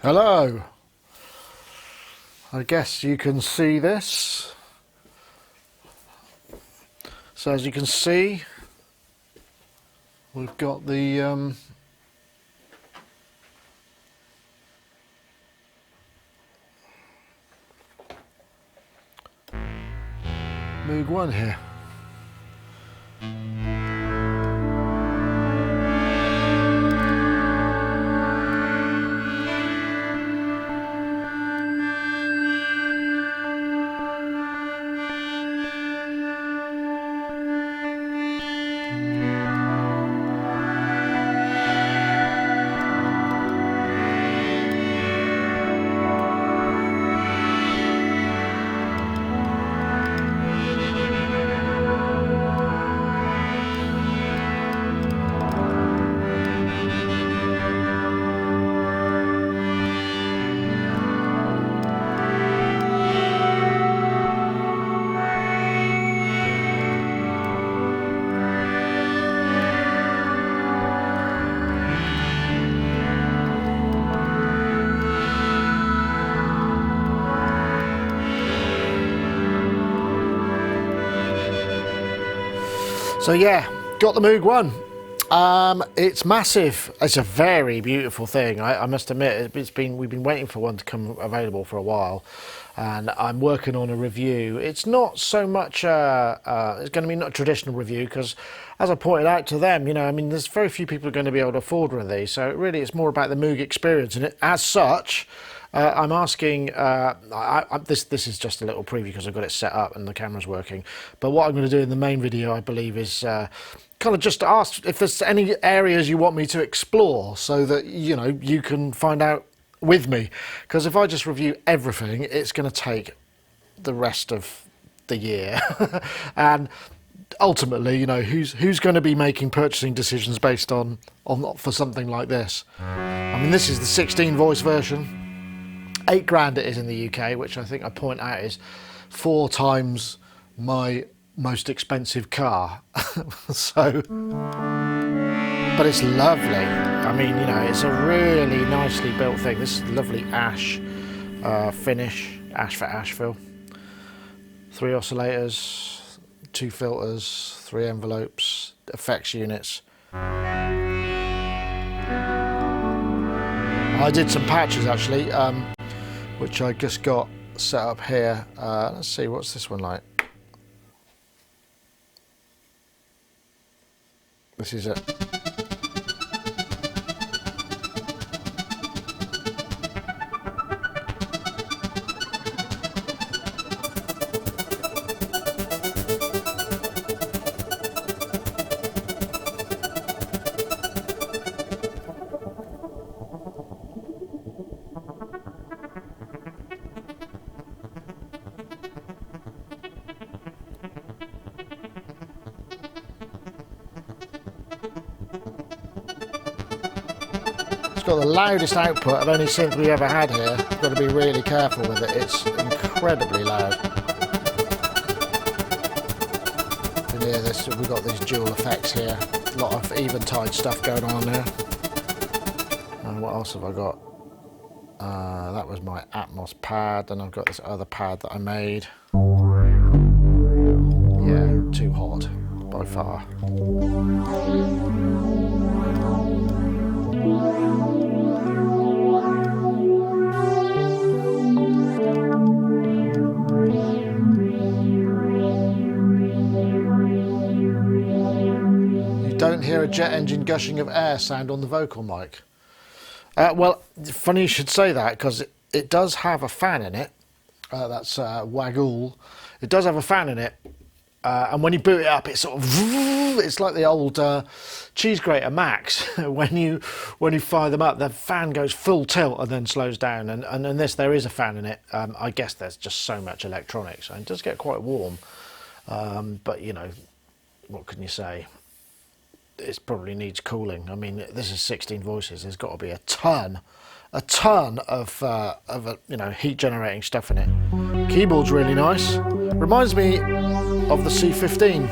Hello. I guess you can see this. So as you can see, we've got the Moog 1 here. So yeah, got the Moog 1. It's massive. It's a very beautiful thing. I must admit, we've been waiting for one to come available for a while, and I'm working on a review. It's not so much it's going to be not a traditional review because, as I pointed out to them, you know, I mean, there's very few people who are going to be able to afford one of these. So really, it's more about the Moog experience, and as such. I'm asking, this is just a little preview because I've got it set up and the camera's working, but what I'm going to do in the main video, I believe, is kind of just ask if there's any areas you want me to explore so that, you know, you can find out with me, because if I just review everything, it's going to take the rest of the year. And ultimately, you know, who's going to be making purchasing decisions based on for something like this? I mean, this is the 16 voice version. 8 grand it is in the UK, which I think I point out is 4 times my most expensive car. So, but it's lovely. I mean, you know, it's a really nicely built thing. This is lovely ash finish, ash for Asheville. 3 oscillators, 2 filters, 3 envelopes, effects units. I did some patches actually. Which I just got set up here. Let's see, what's this one like? This is it. It's got the loudest output of any synth we ever had here. You've got to be really careful with it. It's incredibly loud. And yeah, we've got these dual effects here. A lot of eventide stuff going on there. And what else have I got? That was my Atmos pad, and I've got this other pad that I made. Yeah, too hot by far. Don't hear a jet engine gushing of air sound on the vocal mic. Well, funny you should say that, because it does have a fan in it. That's Waggle. It does have a fan in it, and when you boot it up, it's sort of, it's like the old cheese grater Max. when you fire them up, the fan goes full tilt and then slows down. And in this, there is a fan in it. I guess there's just so much electronics, and it does get quite warm. But you know, what can you say? It probably needs cooling. I mean, this is 16 voices. There's got to be a ton of you know, heat generating stuff in it. Keyboard's really nice. Reminds me of the C15.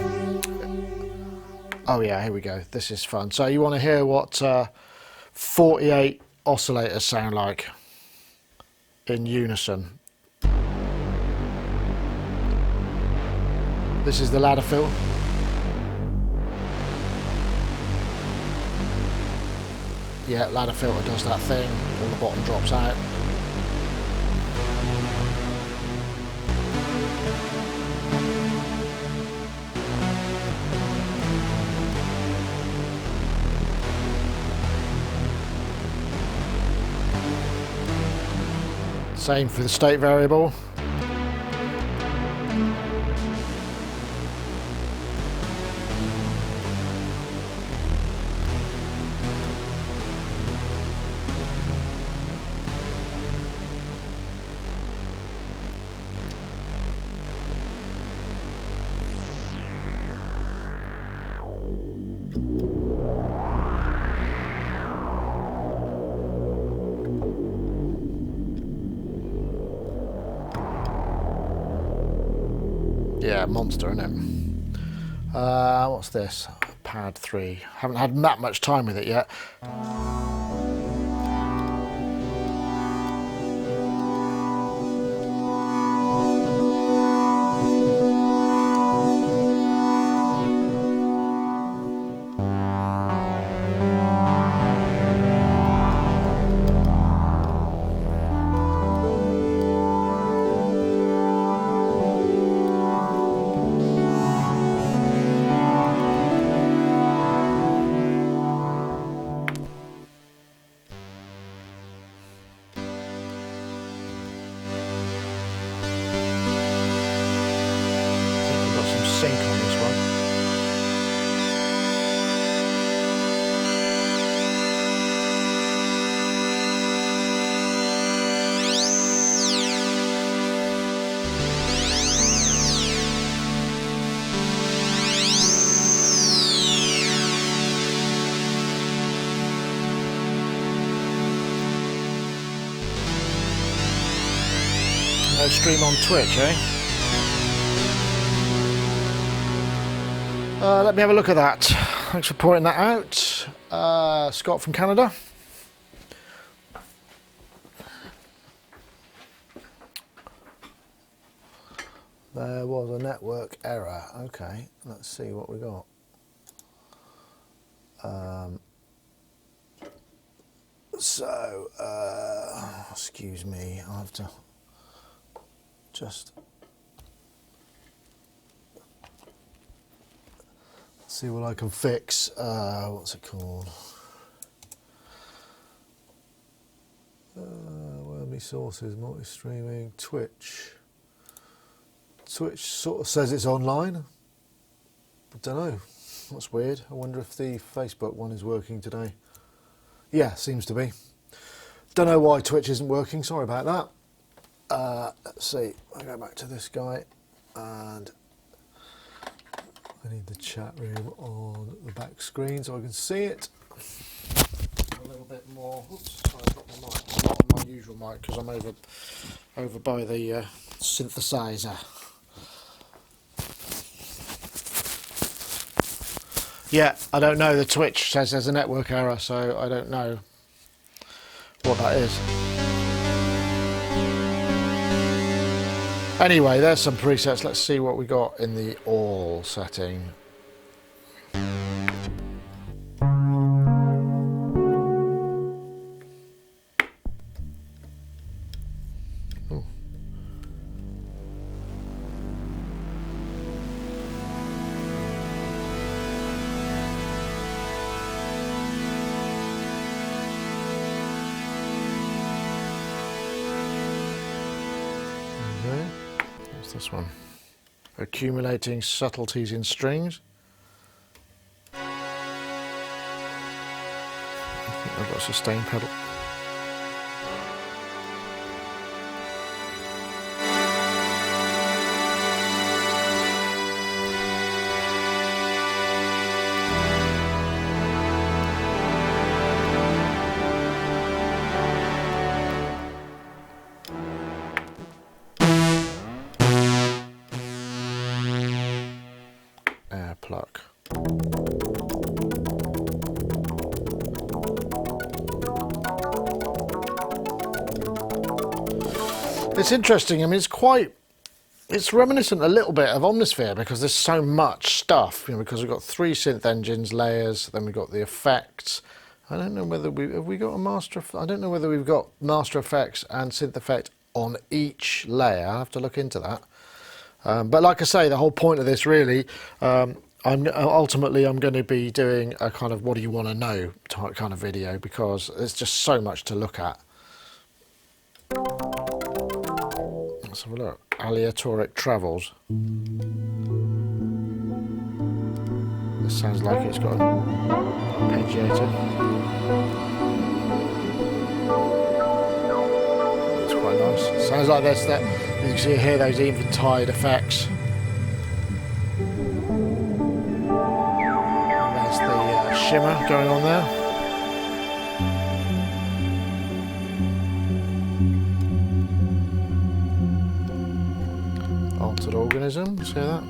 Oh yeah, here we go. This is fun. So you want to hear what 48 oscillators sound like? in unison. This is the ladder fill. Yeah, ladder filter does that thing, all the bottom drops out. Same for the state variable. Yeah, monster, isn't it? What's this? Pad 3. Haven't had that much time with it yet. Sync on this one. No stream on Twitch, eh? Let me have a look at that. Thanks for pointing that out. Scott from Canada. There was a network error. Okay, let's see what we got. Excuse me, I'll have to just see what I can fix. What's it called? Where are my sources? Multi-streaming, Twitch. Twitch sort of says it's online. I don't know. That's weird. I wonder if the Facebook one is working today. Yeah, seems to be. Don't know why Twitch isn't working. Sorry about that. Let's see. I'll go back to this guy and I need the chat room on the back screen so I can see it a little bit more. Oops, sorry, I dropped my mic. It's not on my usual mic because I'm over by the synthesizer. Yeah, I don't know. The Twitch says there's a network error, so I don't know what that is. Anyway, there's some presets. Let's see what we got in the all setting. Ooh. Okay. What's this one? Accumulating subtleties in strings. I think I've got a sustain pedal. Plug. It's interesting. I mean, it's reminiscent a little bit of Omnisphere because there's so much stuff, you know, because we've got 3 synth engines, layers, then we've got the effects. I don't know whether we got a master. I don't know whether we've got master effects and synth effect on each layer. I have to look into that. But like I say, the whole point of this really, ultimately I'm going to be doing a kind of what do you want to know type kind of video because there's just so much to look at. Let's have a look. Aleatoric travels. This sounds like it's got an arpeggiator. It's quite nice. Sounds like there's that. You can see here those eventide effects. And there's the shimmer going on there. Altered organism, see that?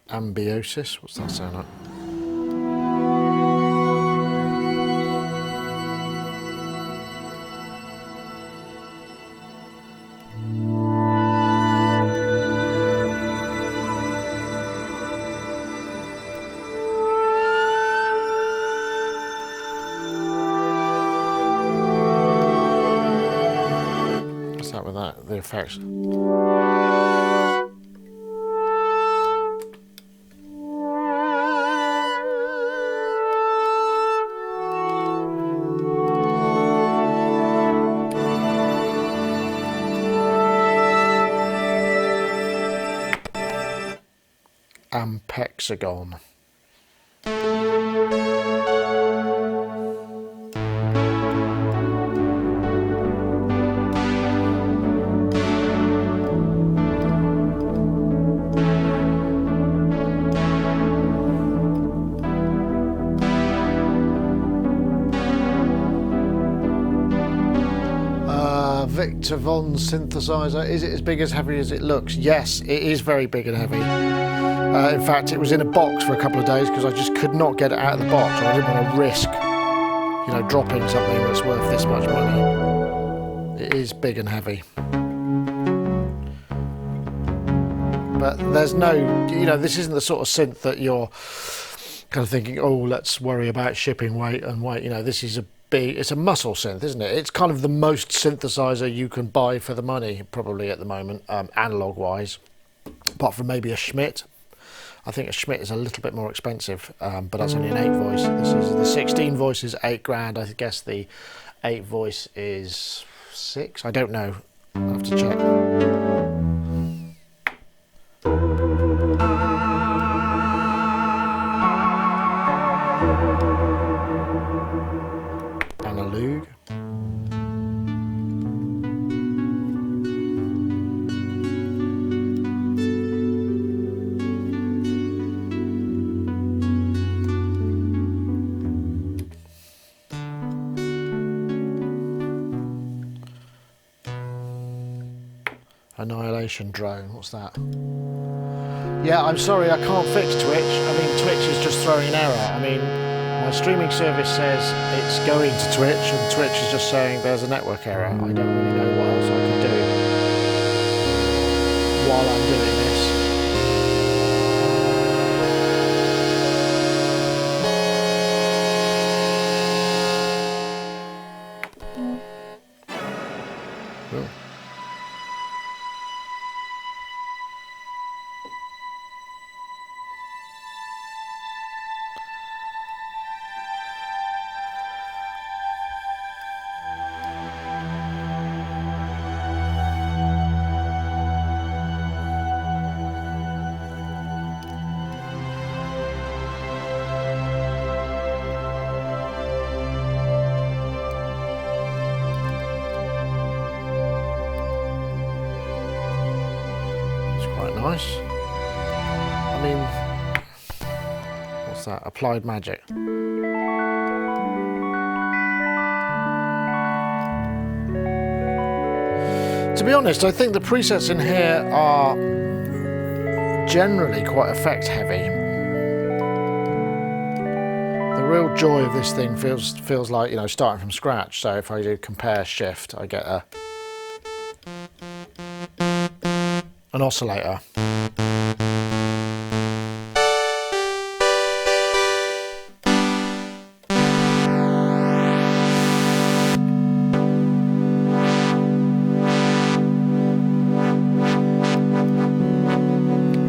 Ambiosis, what's that sound like? What's that with that? The effects. Ampexagon. Victor Von synthesizer. Is it as big as heavy as it looks? Yes, it is very big and heavy. In fact, it was in a box for a couple of days because I just could not get it out of the box. I didn't want to risk, you know, dropping something that's worth this much money. It is big and heavy. But there's no, you know, this isn't the sort of synth that you're kind of thinking, oh, let's worry about shipping weight and weight. You know, this is it's a muscle synth, isn't it? It's kind of the most synthesizer you can buy for the money, probably at the moment, analog wise, apart from maybe a Schmidt. I think a Schmidt is a little bit more expensive, but that's only an 8 voice. This is the 16 voice is £8,000. I guess the 8 voice is 6. I don't know. I'll have to check. Analog. Annihilation drone, what's that? Yeah, I'm sorry, I can't fix Twitch. I mean, Twitch is just throwing an error. I mean, my streaming service says it's going to Twitch, and Twitch is just saying there's a network error. I don't really know what else I can do while I'm doing this. Oh. Nice. I mean, what's that? Applied Magic. To be honest, I think the presets in here are generally quite effect heavy. The real joy of this thing feels like, you know, starting from scratch. So if I do compare shift, I get an oscillator.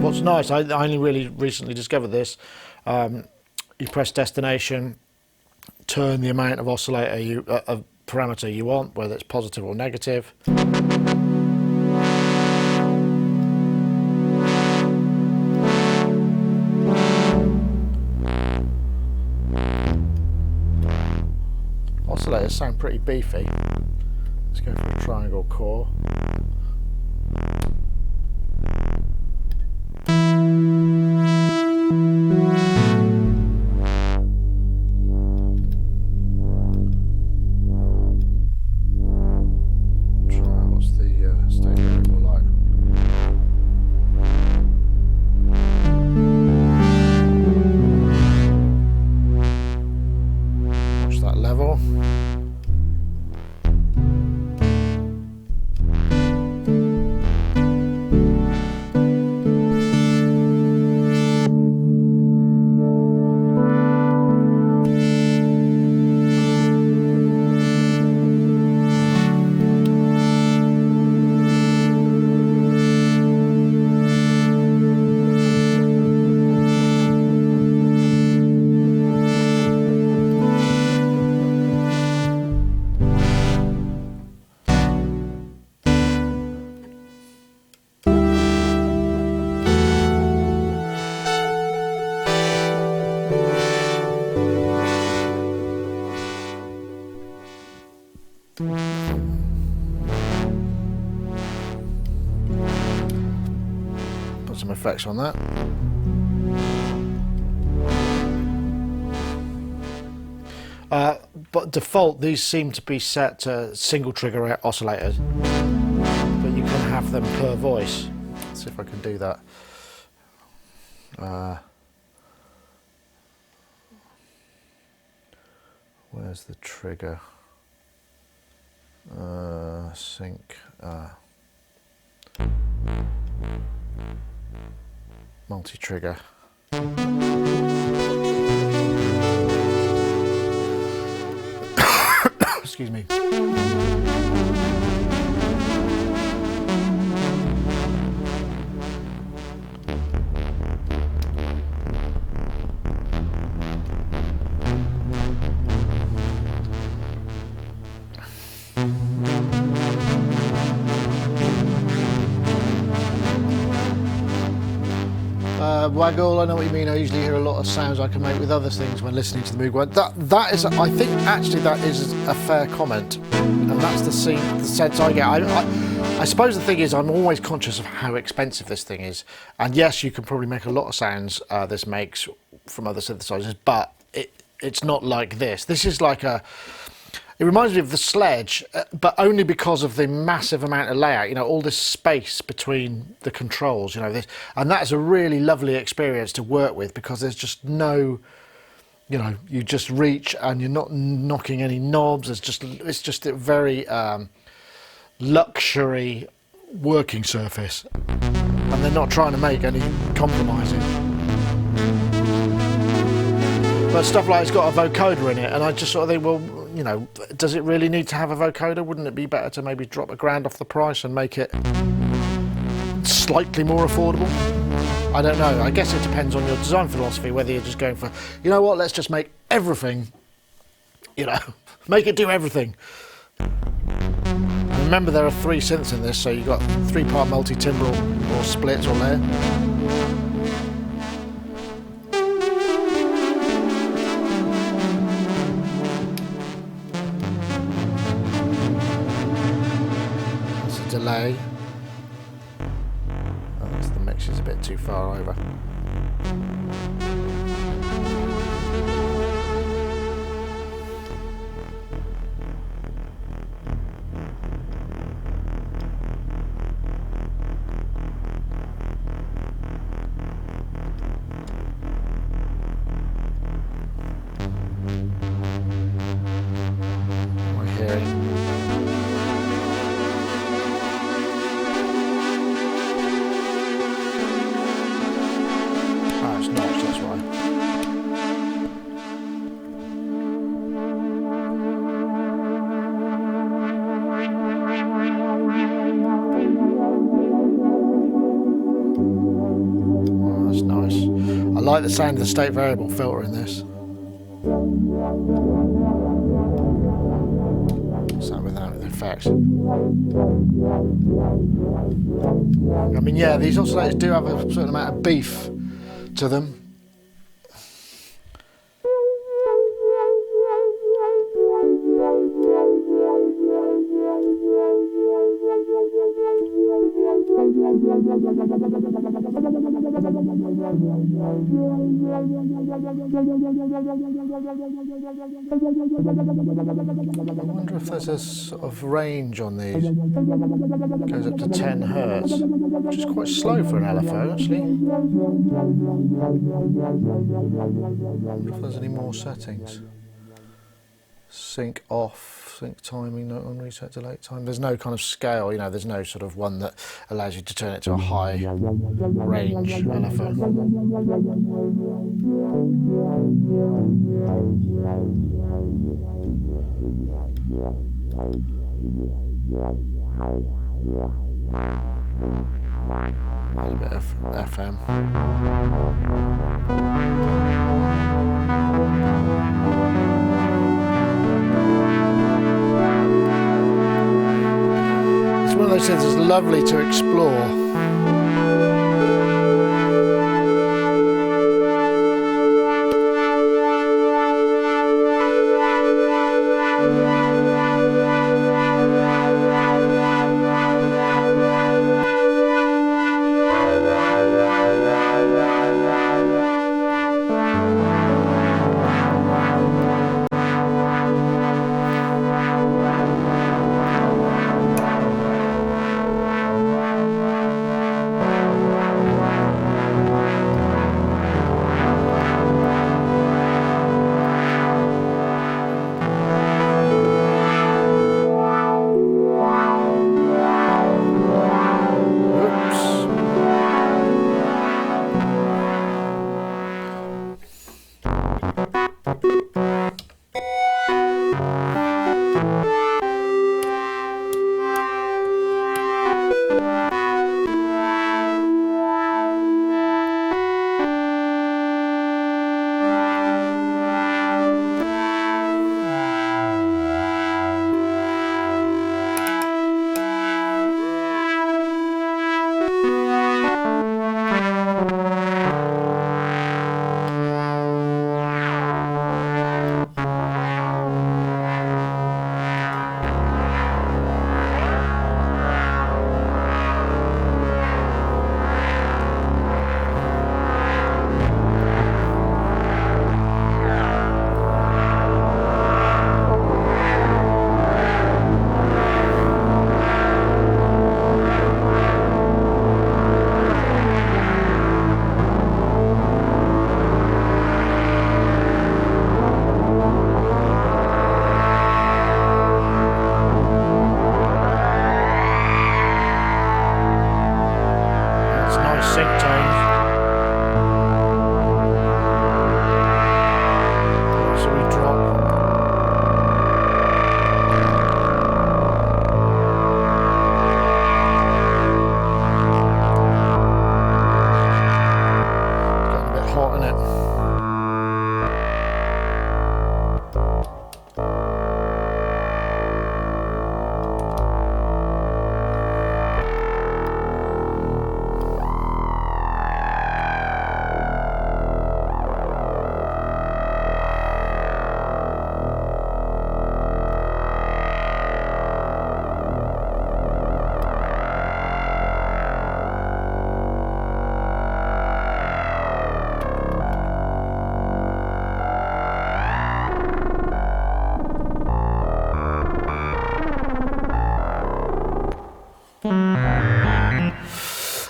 What's nice, I only really recently discovered this. You press destination, turn the amount of oscillator parameter you want, whether it's positive or negative. Oscillators sound pretty beefy. Let's go for a triangle core. Put some effects on that. But default, these seem to be set to single trigger oscillators, but you can have them per voice. Let's see if I can do that. Where's the trigger? Sync. Multi-trigger. Excuse me. Waggle, I know what you mean. I usually hear a lot of sounds I can make with other things when listening to the Moog One. That is, I think, actually that is a fair comment, and that's the sense I get. I suppose the thing is, I'm always conscious of how expensive this thing is, and yes, you can probably make a lot of sounds this makes from other synthesizers, but it's not like this. This is like it reminds me of the Sledge, but only because of the massive amount of layout, you know, all this space between the controls, you know, this, and that's a really lovely experience to work with because there's just no, you know, you just reach and you're not knocking any knobs. It's just a very luxury working surface, and they're not trying to make any compromises. But stuff like it's got a vocoder in it, and I just sort of think, well, you know, does it really need to have a vocoder? Wouldn't it be better to maybe drop $1,000 off the price and make it slightly more affordable? I don't know. I guess it depends on your design philosophy, whether you're just going for, you know what, let's just make everything, you know, make it do everything. And remember, there are 3 synths in this, so you've got 3-part multi-timbral or splits on there. Delay. Oh, that's the mix is a bit too far over. like the sound of the state variable filter in this. Sound without the effects. I mean, yeah, these oscillators do have a certain amount of beef to them. I wonder if there's a sort of range on these. It goes up to 10 hertz, which is quite slow for an LFO actually. I wonder if there's any more settings. Sync off, sync timing, not on reset delay time. There's no kind of scale, you know, there's no sort of one that allows you to turn it to a high range LFO. A little bit of FM. It's one of those things that's lovely to explore.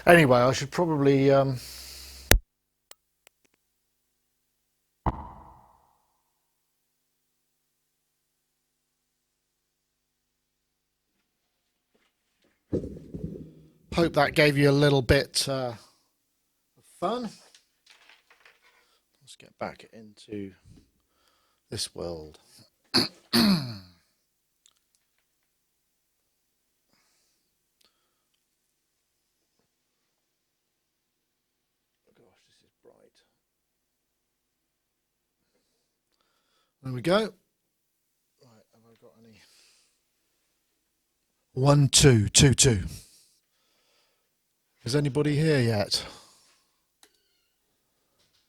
Anyway, I should probably hope that gave you a little bit of fun. Let's get back into this world. Gosh, this is bright. There we go. Right, have I got any? 1 2 2 2. Is anybody here yet?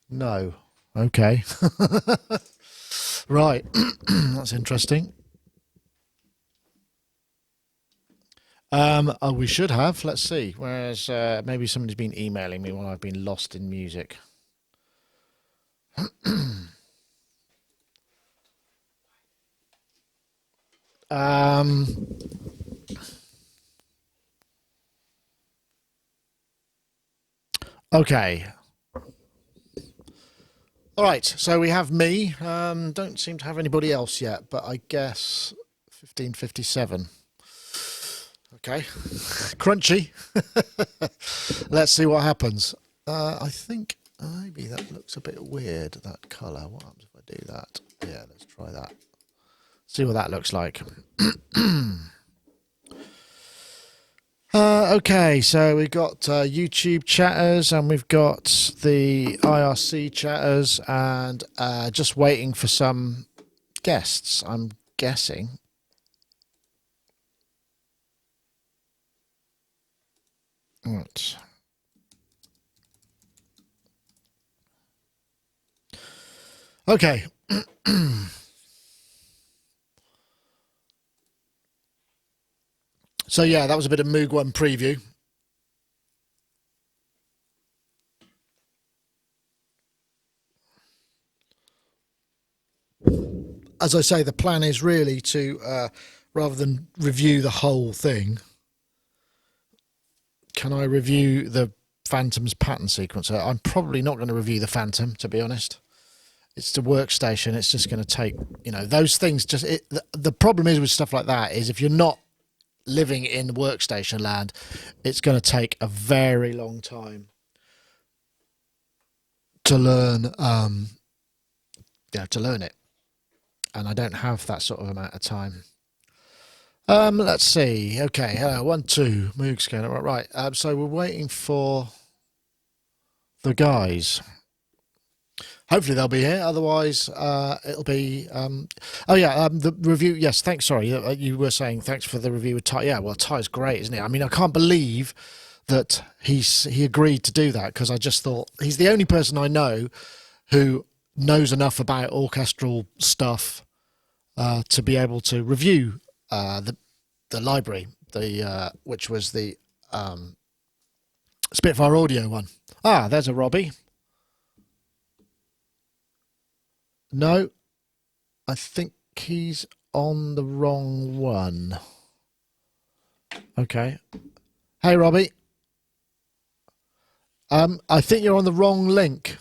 No. Okay. Right. That's interesting. Oh, we should have. Let's see. Whereas maybe somebody's been emailing me while I've been lost in music. Okay. All right. So we have me. Don't seem to have anybody else yet, but I guess 1557. Okay. Crunchy. Let's see what happens. I think maybe that looks a bit weird, that colour. What happens if I do that? Yeah, let's try that. See what that looks like. Okay, so we've got YouTube chatters and we've got the IRC chatters and just waiting for some guests, I'm guessing. Right. Okay. So yeah, that was a bit of Moog 1 preview. As I say, the plan is really to, rather than review the whole thing, can I review the Phantom's pattern sequencer? I'm probably not going to review the Phantom, to be honest. It's the workstation. It's just going to take, those things. The problem is with stuff like that is if you're not living in workstation land, it's going to take a very long time to learn it, and I don't have that sort of amount of time. Let's see. Okay, 1 2 Moog scanner. Right. So we're waiting for the guys. Hopefully they'll be here. Otherwise, it'll be. The review. Yes, thanks. Sorry, you were saying thanks for the review with Ty. Yeah, well, Ty's great, isn't he? I mean, I can't believe that he agreed to do that, because I just thought he's the only person I know who knows enough about orchestral stuff to be able to review the library, which was the Spitfire Audio one. Ah, there's a Robbie. No, I think he's on the wrong one. Okay. Hey, Robbie. I think you're on the wrong link,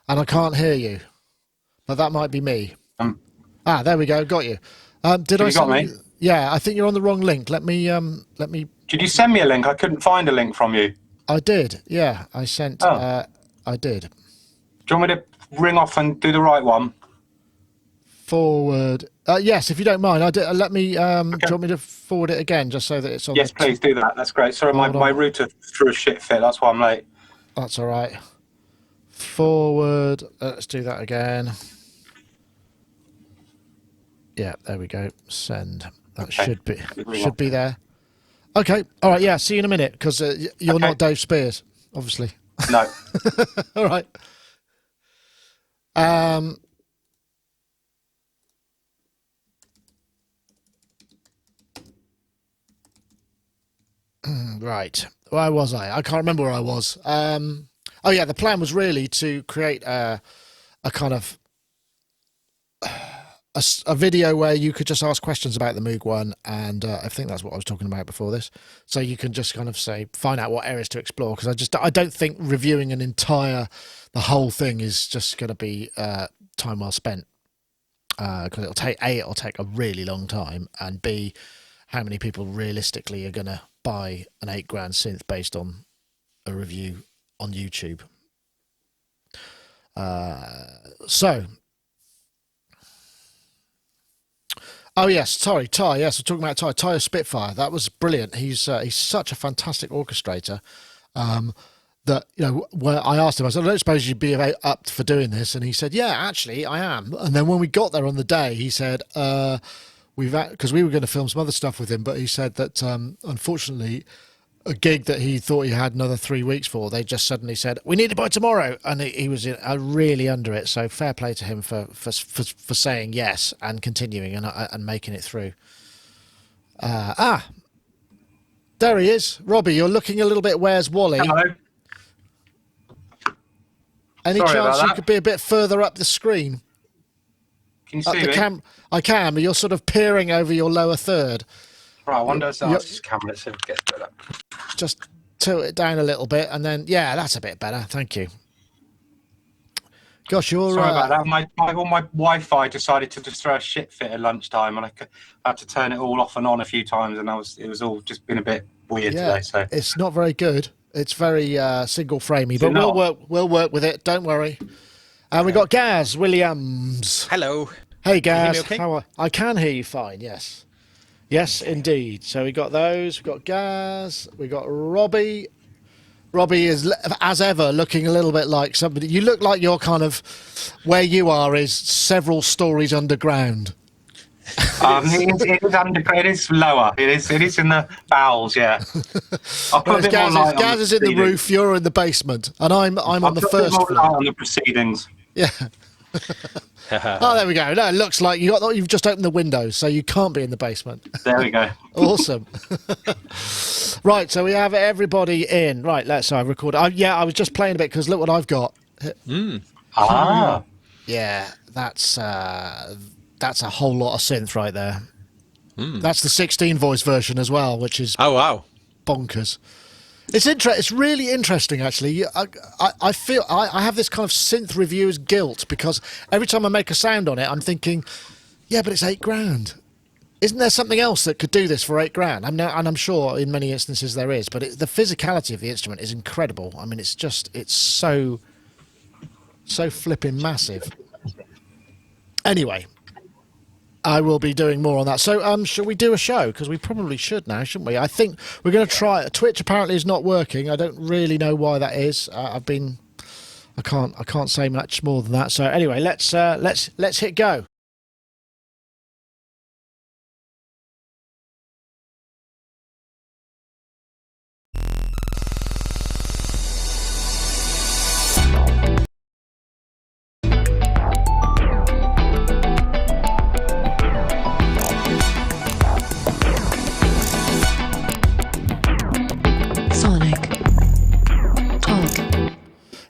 and I can't hear you. But that might be me. There we go. Got you. Did I? You got me? Yeah, I think you're on the wrong link. Let me. Did you send me a link? I couldn't find a link from you. I did. Yeah, I sent. I did. Do you want me to ring off and do the right one? Forward. Yes, if you don't mind. I did. Let me. Okay. Do you want me to forward it again, just so that it's on? Yes, please do that. That's great. Sorry, my router threw a shit fit. That's why I'm late. That's all right. Forward. Let's do that again. Yeah, there we go. Send. That okay. should be there. Okay. All right. Yeah. See you in a minute, because you're not Dave Spears, obviously. No. All right. Right. Where was I? I can't remember where I was. Oh yeah, the plan was really to create a kind of a video where you could just ask questions about the Moog 1, and I think that's what I was talking about before this. So you can just kind of find out what areas to explore, because I don't think reviewing the whole thing is just going to be time well spent, because it'll take a really long time, and B, how many people realistically are going to buy an $8,000 synth based on a review on YouTube. Oh yes, sorry, Ty. Yes, we're talking about Ty. Ty of Spitfire. That was brilliant. He's such a fantastic orchestrator. that, where I asked him, I said, I don't suppose you'd be up for doing this. And he said, yeah, actually I am. And then when we got there on the day, he said, because we were going to film some other stuff with him, but he said that unfortunately a gig that he thought he had another 3 weeks for, they just suddenly said, we need it by tomorrow. And he was really under it. So fair play to him for saying yes and continuing and making it through. There he is. Robbie, you're looking a little bit Where's Wally? Hello. Any Sorry chance about you that. could be a bit further up the screen? Can you see me? I can, but you're sort of peering over your lower third. Right, I wonder if that's camera. Let's see if it gets better. Just tilt it down a little bit, and then, yeah, that's a bit better. Thank you. Gosh, you're... Sorry about that. My Wi-Fi decided to just throw a shit fit at lunchtime, and I had to turn it all off and on a few times, and it was all just been a bit weird today. So it's not very good. It's very single framey, but we'll work with it. Don't worry. And we got Gaz Williams. Hello. Hey Gaz, Can you hear me okay? I can hear you fine. Yes, indeed. So we got those. We got Gaz. We got Robbie. Robbie is, as ever, looking a little bit like somebody. You look like you're kind of where you are is several stories underground. it is lower. It is in the bowels. Yeah. I'll put a bit more light Gaz is in the roof. You're in the basement, and I'm on the first floor. On the proceedings. Yeah. Oh, there we go. No, it looks like you've just opened the windows, so you can't be in the basement. There we go. Awesome. Right, so we have everybody in. Right, I've recorded. I was just playing a bit because look what I've got. Ah. Yeah, that's a whole lot of synth right there. That's the 16 voice version as well, which is bonkers. It's really interesting, actually. I feel I have this kind of synth reviewer's guilt because every time I make a sound on it, I'm thinking, yeah, but it's $8,000. Isn't there something else that could do this for $8,000? And I'm sure in many instances there is, but the physicality of the instrument is incredible. I mean, it's so flipping massive. Anyway, I will be doing more on that. So, shall we do a show? Because we probably should now, shouldn't we? I think we're going to try. Twitch apparently is not working. I don't really know why that is. I can't say much more than that. So anyway, let's hit go.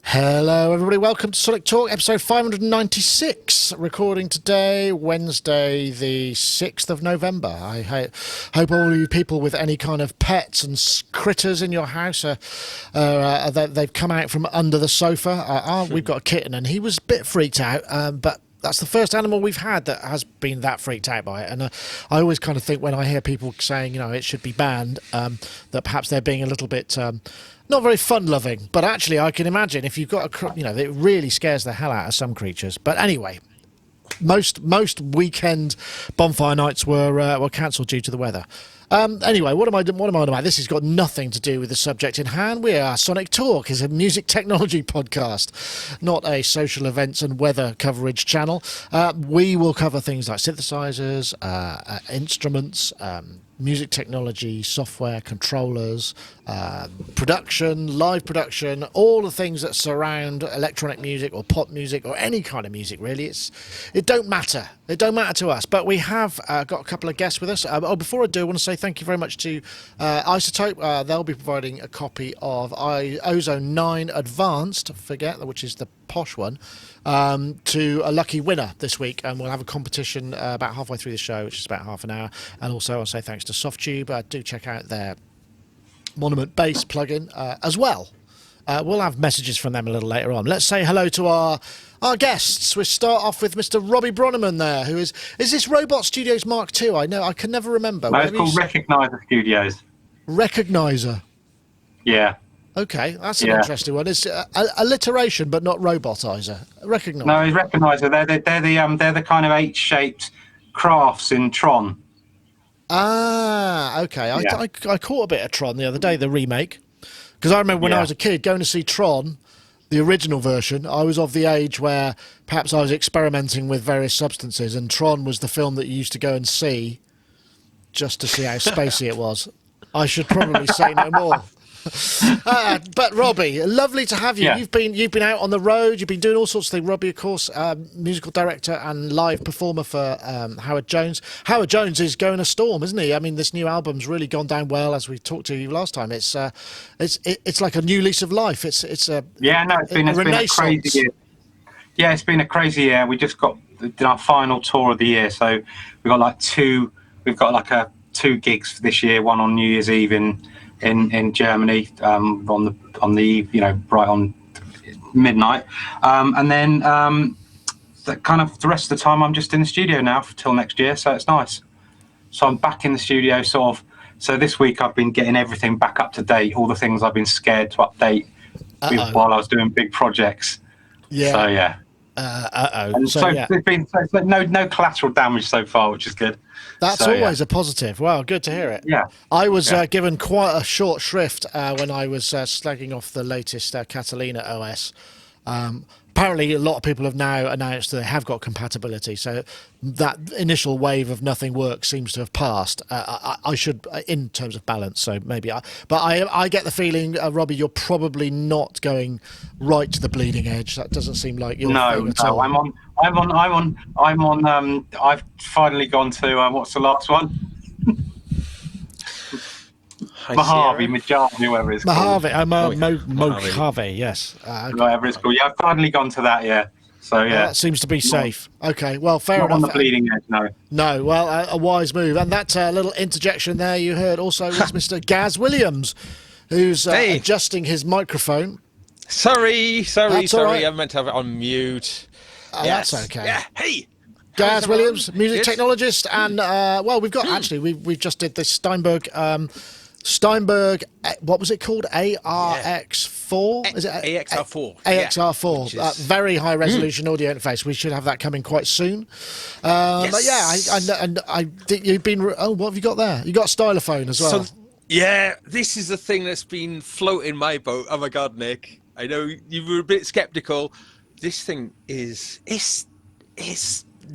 Hello, everybody. Welcome to Sonic Talk, episode 596. Recording today, Wednesday, the 6th of November. I hope all of you people with any kind of pets and critters in your house, they've come out from under the sofa. We've got a kitten, and he was a bit freaked out, but that's the first animal we've had that has been that freaked out by it. And I always kind of think when I hear people saying, it should be banned, that perhaps they're being a little bit... not very fun-loving, but actually I can imagine if you've got it really scares the hell out of some creatures. But anyway, most weekend bonfire nights were cancelled due to the weather. Anyway, what am I on about? This has got nothing to do with the subject in hand. We are Sonic Talk, is a music technology podcast, not a social events and weather coverage channel. We will cover things like synthesizers, instruments, music technology, software, controllers, production, live production, all the things that surround electronic music or pop music or any kind of music, really. It don't matter. It don't matter to us. But we have got a couple of guests with us. Before I do, I want to say thank you very much to Isotope. They'll be providing a copy of Ozone 9 Advanced, which is the posh one, to a lucky winner this week, and we'll have a competition about halfway through the show, which is about half an hour. And also I'll say thanks to Softtube. Do check out their Monument Bass plugin as well. We'll have messages from them a little later on. Let's say hello to our guests. We start off with Mr. Robbie Bronneman there, who is this Robot Studios Mark II? I can never remember. No, it's called Recognizer Studios. Recognizer. Yeah. Okay, that's an interesting one. It's alliteration, but not robotizer. Recognizer. No, it's Recognizer. They're the kind of H-shaped crafts in Tron. Ah, okay. Yeah. I caught a bit of Tron the other day, the remake. Because I remember when I Yeah. was a kid going to see Tron, the original version, I was of the age where perhaps I was experimenting with various substances, and Tron was the film that you used to go and see just to see how spacey it was. I should probably say no more. But Robbie, lovely to have you. Yeah. You've been out on the road. You've been doing all sorts of things. Robbie, of course, musical director and live performer for Howard Jones. Howard Jones is going a storm, isn't he? I mean, this new album's really gone down well, as we talked to you last time. It's like a new lease of life. It's a It's been a crazy year. Yeah, it's been a crazy year. We just did our final tour of the year, so we've got like two gigs for this year. One on New Year's Eve in Germany, on the right on midnight, and then the rest of the time I'm just in the studio now till next year, so it's nice. So I'm back in the studio sort of. So this week I've been getting everything back up to date, all the things I've been scared to update while I was doing big projects. Yeah. So yeah. And there's been no collateral damage so far, which is good. That's always a positive. Wow, good to hear it. Yeah. I was given quite a short shrift when I was slagging off the latest Catalina OS. Apparently, a lot of people have now announced that they have got compatibility. So that initial wave of nothing works seems to have passed. I should, in terms of balance. So maybe I get the feeling, Robbie, you're probably not going right to the bleeding edge. That doesn't seem like your thing at all. I'm on. I've finally gone to what's the last one? Mojave, whoever it's called. Mojave, yes. Whatever it's called. Yeah, I've finally gone to that, yeah. So, yeah. That seems to be safe. Okay, well, fair enough. Not on the bleeding edge, no. No, well, a wise move. And that little interjection there you heard also was Mr. Gaz Williams, who's adjusting his microphone. Sorry. Right. I meant to have it on mute. Yes. That's okay. Yeah, hey. Gaz Williams, music technologist. And, we've just did this Steinberg, what was it called? ARX4? Is it AXR4? AXR4. Yeah, very high resolution audio interface. We should have that coming quite soon. Yes. But yeah, I think you've been. Oh, what have you got there? You got a stylophone as well. So, yeah, this is the thing that's been floating my boat. Oh my God, Nick! I know you were a bit skeptical. This thing is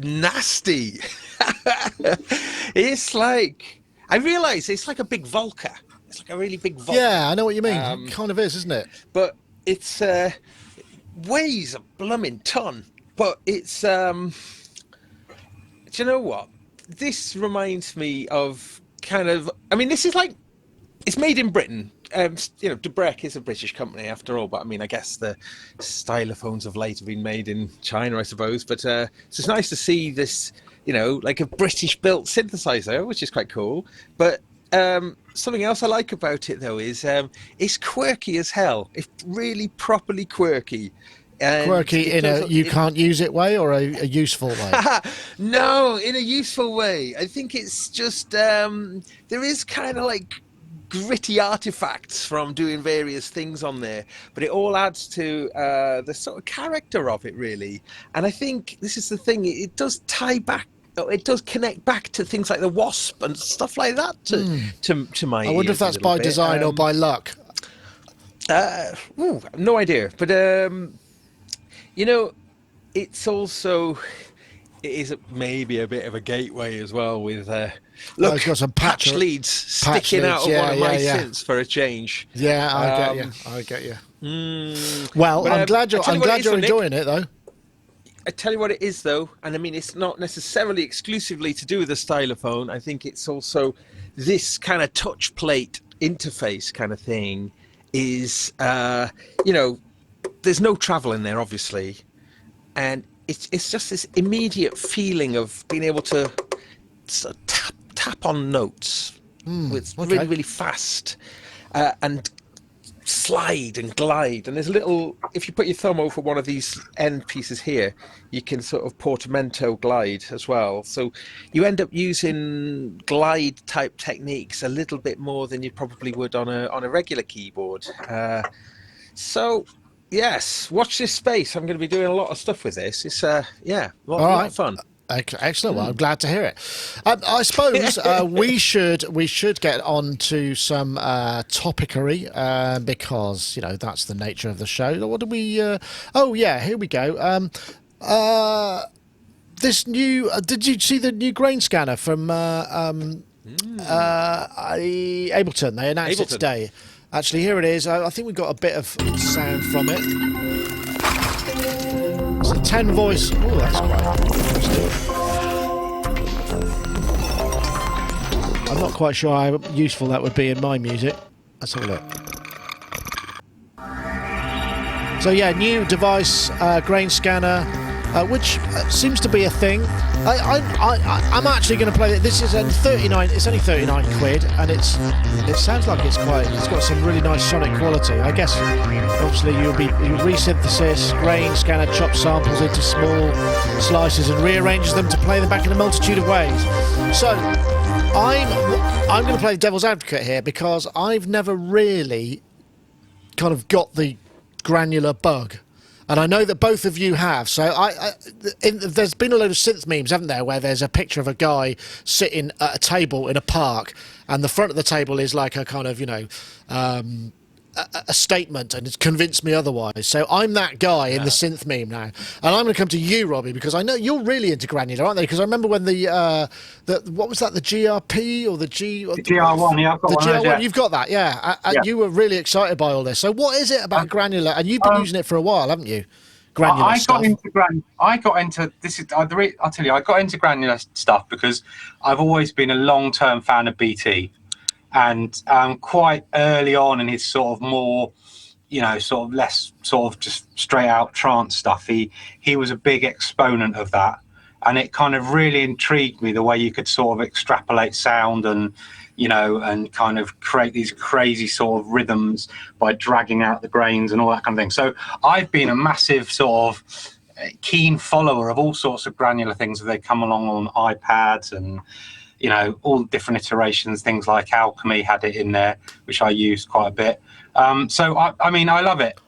nasty. It's like. I realise it's like a big Volca. It's like a really big Volca. Yeah, I know what you mean. It kind of is, isn't it? But it's weighs a blooming ton. But it's do you know what? This reminds me of this is like it's made in Britain. Debrec is a British company after all, but I mean, I guess the stylophones of late have been made in China, I suppose. But so it's nice to see this. Like a British-built synthesizer, which is quite cool. But something else I like about it, though, is it's quirky as hell. It's really properly quirky. And quirky in a you can't use it way or a useful way? No, in a useful way. I think it's just there is kind of like gritty artifacts from doing various things on there, but it all adds to the sort of character of it, really. And I think this is the thing, it does tie back, it does connect back to things like the Wasp and stuff like that to my I wonder if that's by design or by luck. No idea, but it's also it is maybe a bit of a gateway as well with look, it's got some patch leads sticking out of one of my synths for a change. Yeah, I get you. Well, I'm glad you're enjoying it, though. I tell you what it is, though, and I mean, it's not necessarily exclusively to do with the stylophone. I think it's also this kind of touch plate interface kind of thing is, there's no travel in there, obviously, and it's just this immediate feeling of being able to sort of tap on notes with really, really fast and slide and glide. And there's a little, if you put your thumb over one of these end pieces here, you can sort of portamento glide as well. So you end up using glide type techniques a little bit more than you probably would on a regular keyboard. So yes, watch this space. I'm going to be doing a lot of stuff with this. It's a lot of fun. Excellent. Well, I'm glad to hear it. I suppose we should get on to some topicary because that's the nature of the show. What do we? Oh yeah, here we go. This new. Did you see the new grain scanner from Ableton? They announced it today. Actually, here it is. I think we got a bit of sound from it. It's a 10 voice. Oh, that's quite interesting. I'm not quite sure how useful that would be in my music. Let's have a look. So yeah, new device, grain scanner, which seems to be a thing. I'm actually going to play it. This is only 39. It's only 39 quid, and it sounds like it's got some really nice sonic quality. I guess obviously you resynthesis, grain scanner chops samples into small slices and rearranges them to play them back in a multitude of ways. So I'm going to play the devil's advocate here because I've never really kind of got the granular bug. And I know that both of you have. So there's been a load of synth memes, haven't there, where there's a picture of a guy sitting at a table in a park, and the front of the table is like a kind of, a statement, and it's convinced me otherwise. So I'm that guy in the synth meme now. And I'm going to come to you, Robbie, because I know you're really into granular, aren't they? Because I remember when the what was that, the GRP or the GR1, yeah, I've got the one. GR1, Yeah. you've got that, yeah. Yeah. You were really excited by all this. So what is it about granular? And you've been using it for a while, haven't you? Granular stuff. I got into this. I'll tell you, I got into granular stuff because I've always been a long-term fan of BT. And quite early on in his sort of more, sort of less sort of just straight out trance stuff, he was a big exponent of that. And it kind of really intrigued me the way you could sort of extrapolate sound and, and kind of create these crazy sort of rhythms by dragging out the grains and all that kind of thing. So I've been a massive sort of keen follower of all sorts of granular things as they come along on iPads and, all different iterations. Things like Alchemy had it in there, which I used quite a bit. So I mean, I love it.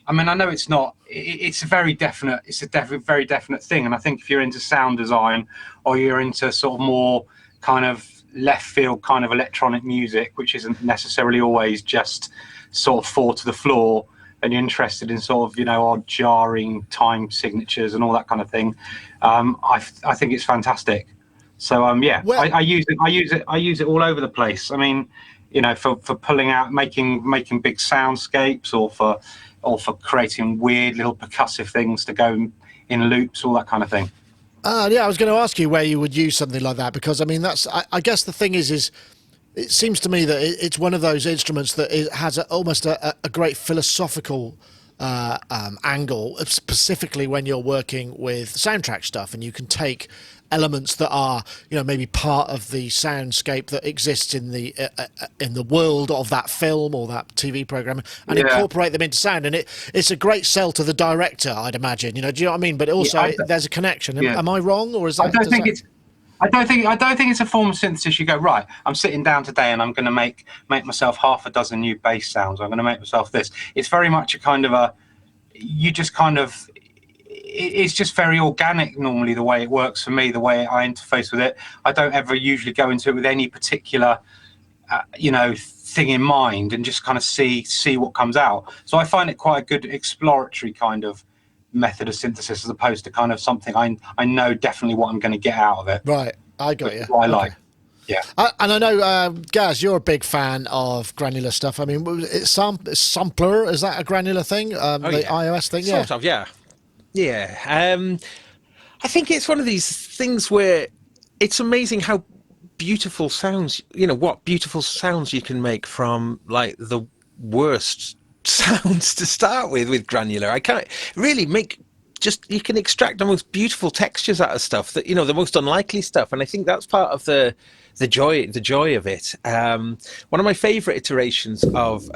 I mean, I know it's not. It's a very definite. It's a very definite thing. And I think if you're into sound design or you're into sort of more kind of left field kind of electronic music, which isn't necessarily always just sort of four to the floor, and you're interested in sort of odd jarring time signatures and all that kind of thing, I think it's fantastic. So well, I use it all over the place. I mean, for pulling out, making big soundscapes, or for creating weird little percussive things to go in loops, all that kind of thing. Yeah, I was going to ask you where you would use something like that, because I mean I guess the thing is it seems to me that it's one of those instruments that has almost a great philosophical angle, specifically when you're working with soundtrack stuff, and you can take elements that are maybe part of the soundscape that exists in the world of that film or that TV program and incorporate them into sound, and it's a great sell to the director, I'd imagine. Do you know what I mean? But also there's a connection. Am I wrong, or is that? I don't think it's a form of synthesis. You go, right, I'm sitting down today and I'm going to make myself half a dozen new bass sounds. I'm going to make myself this. It's very much a kind of it's just very organic normally, the way it works for me, the way I interface with it. I don't ever usually go into it with any particular thing in mind, and just kind of see what comes out. So I find it quite a good exploratory kind of method of synthesis, as opposed to kind of something I know definitely what I'm going to get out of it. Right, I got you. What I like. Yeah. And I know, Gaz, you're a big fan of granular stuff. I mean, Sampler, is that a granular thing? iOS thing? Sort of, yeah. Yeah. I think it's one of these things where it's amazing how beautiful sounds, what beautiful sounds you can make from like the worst sounds to start with granular. I can't really you can extract the most beautiful textures out of stuff that, the most unlikely stuff. And I think that's part of the joy of it. One of my favorite iterations of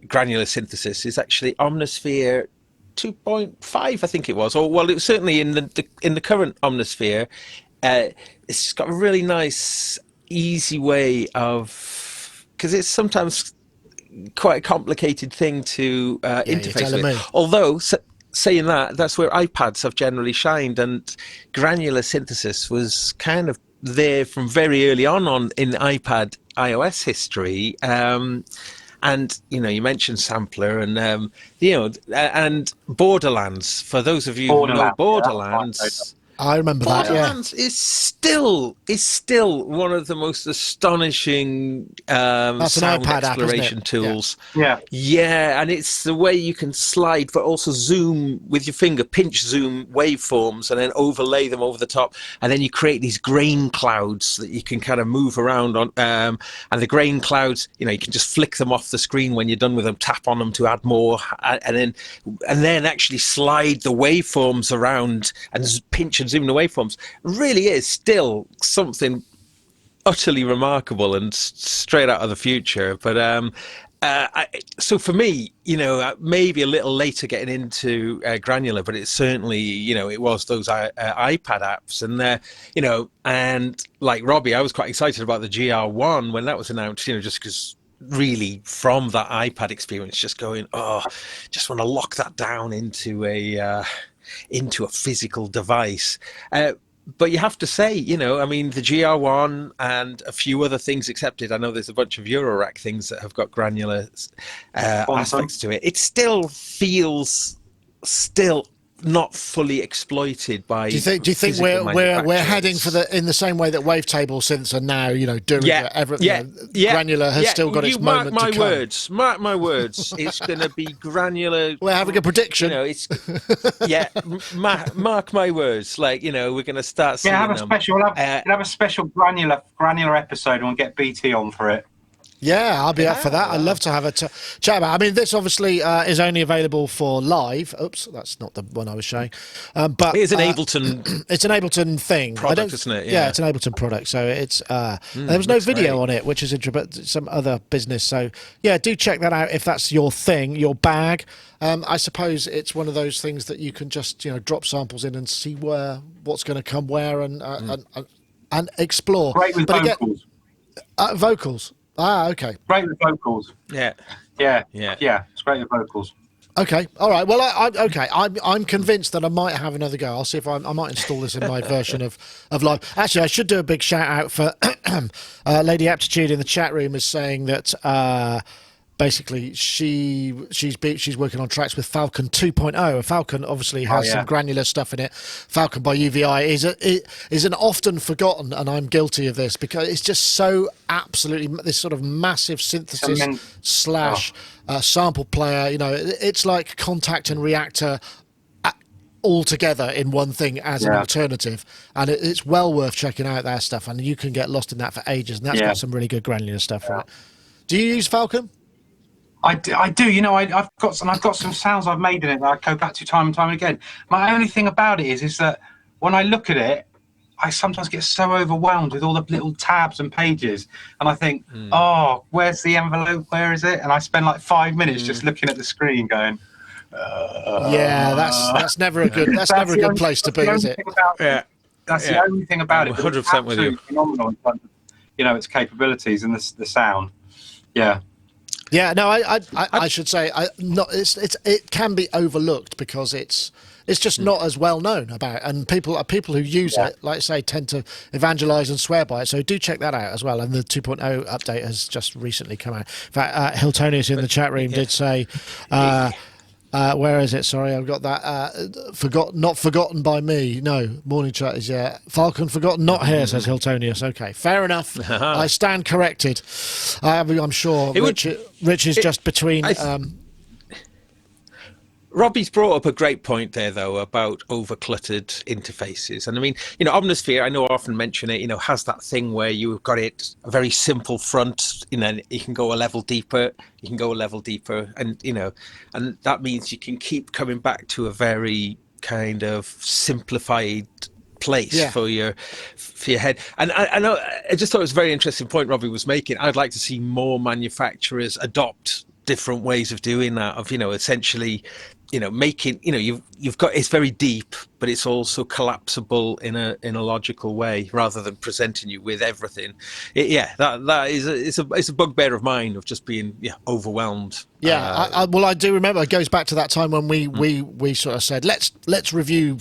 granular synthesis is actually Omnisphere 2.5, I think it was, or well, it was certainly in the current Omnisphere. It's got a really nice, easy way of, because it's sometimes quite a complicated thing to interface with. Although saying that, that's where iPads have generally shined, and granular synthesis was kind of there from very early on in iPad iOS history. And you mentioned sampler, and and Borderlands. For those of you who know Borderlands, I remember that. Borderlands is still one of the most astonishing sound exploration tools. Yeah, and it's the way you can slide, but also zoom with your finger, pinch zoom waveforms, and then overlay them over the top, and then you create these grain clouds that you can kind of move around on. And the grain clouds, you can just flick them off the screen when you're done with them, tap on them to add more, and then actually slide the waveforms around and pinch and zoom the waveforms. Really is still something utterly remarkable and straight out of the future. But so for me, maybe a little later getting into granular, but it's certainly, it was those iPad apps, and and like Robbie, I was quite excited about the GR1 when that was announced, just because really from that iPad experience, just going, just want to lock that down into a physical device. But you have to say, the GR1 and a few other things accepted. I know there's a bunch of Eurorack things that have got granular aspects to it. It still feels not fully exploited by. Do you think we're heading for in the same way that wavetable synths are now, doing everything? Granular has still got its moment to come. Mark my words. It's going to be granular. We're having a prediction. Mark my words. Like we're going to start seeing have a special granular episode, and we'll get BT on for it. Yeah, I'll be up for that. I'd love to have a chat about. I mean, this obviously is only available for live. Oops, that's not the one I was showing. But it's an Ableton. It's an Ableton thing, product, isn't it? Yeah, it's an Ableton product. So it's there was no video on it, which is some other business. So yeah, do check that out if that's your thing, your bag. I suppose it's one of those things that you can just drop samples in and see what's going to come where and explore. Great with vocals. Vocals. Okay. Great with vocals. Yeah. It's great with vocals. Okay. All right. Well, I'm convinced that I might have another go. I'll see if I might install this in my version of live. Actually, I should do a big shout out for Lady Aptitude in the chat room is saying that basically she's working on tracks with Falcon 2.0. Falcon obviously has some granular stuff in it. Falcon by UVI is an often forgotten, and I'm guilty of this because it's just so absolutely this sort of massive synthesis / sample player. It's like Contact and Reactor all together in one thing as an alternative, and it's well worth checking out their stuff, and you can get lost in that for ages, and that's got some really good granular stuff for it. Do you use Falcon? I do. I've got some sounds I've made in it that I go back to time and time again. My only thing about it is that when I look at it, I sometimes get so overwhelmed with all the little tabs and pages, and I think, where's the envelope? Where is it? And I spend like 5 minutes just looking at the screen, going. That's never a good. That's never a good place to be, is it? That's the only thing about it. 100% with you. Phenomenal in terms of, its capabilities and the sound. Yeah. Yeah, no, I should say, it can be overlooked because it's just not as well known about, and people who use it, like I say, tend to evangelize and swear by it. So do check that out as well. And the 2.0 update has just recently come out. In fact, Hiltonius in the chat room did say. Where is it? Sorry, I've got that. Not forgotten by me. No, morning chat is Falcon forgotten, not here, says Hiltonius. Okay, fair enough. I stand corrected. I'm sure Rich is just between. Robbie's brought up a great point there, though, about over-cluttered interfaces. And I mean, Omnisphere, I know I often mention it, has that thing where you've got it a very simple front, you can go a level deeper, and, and that means you can keep coming back to a very kind of simplified place for your head. And I know, I just thought it was a very interesting point Robbie was making. I'd like to see more manufacturers adopt different ways of doing that, of essentially making, you've got, it's very deep, but it's also collapsible in a logical way, rather than presenting you with everything. That is it's a bugbear of mine, of just being overwhelmed. I do remember. It goes back to that time when we sort of said let's review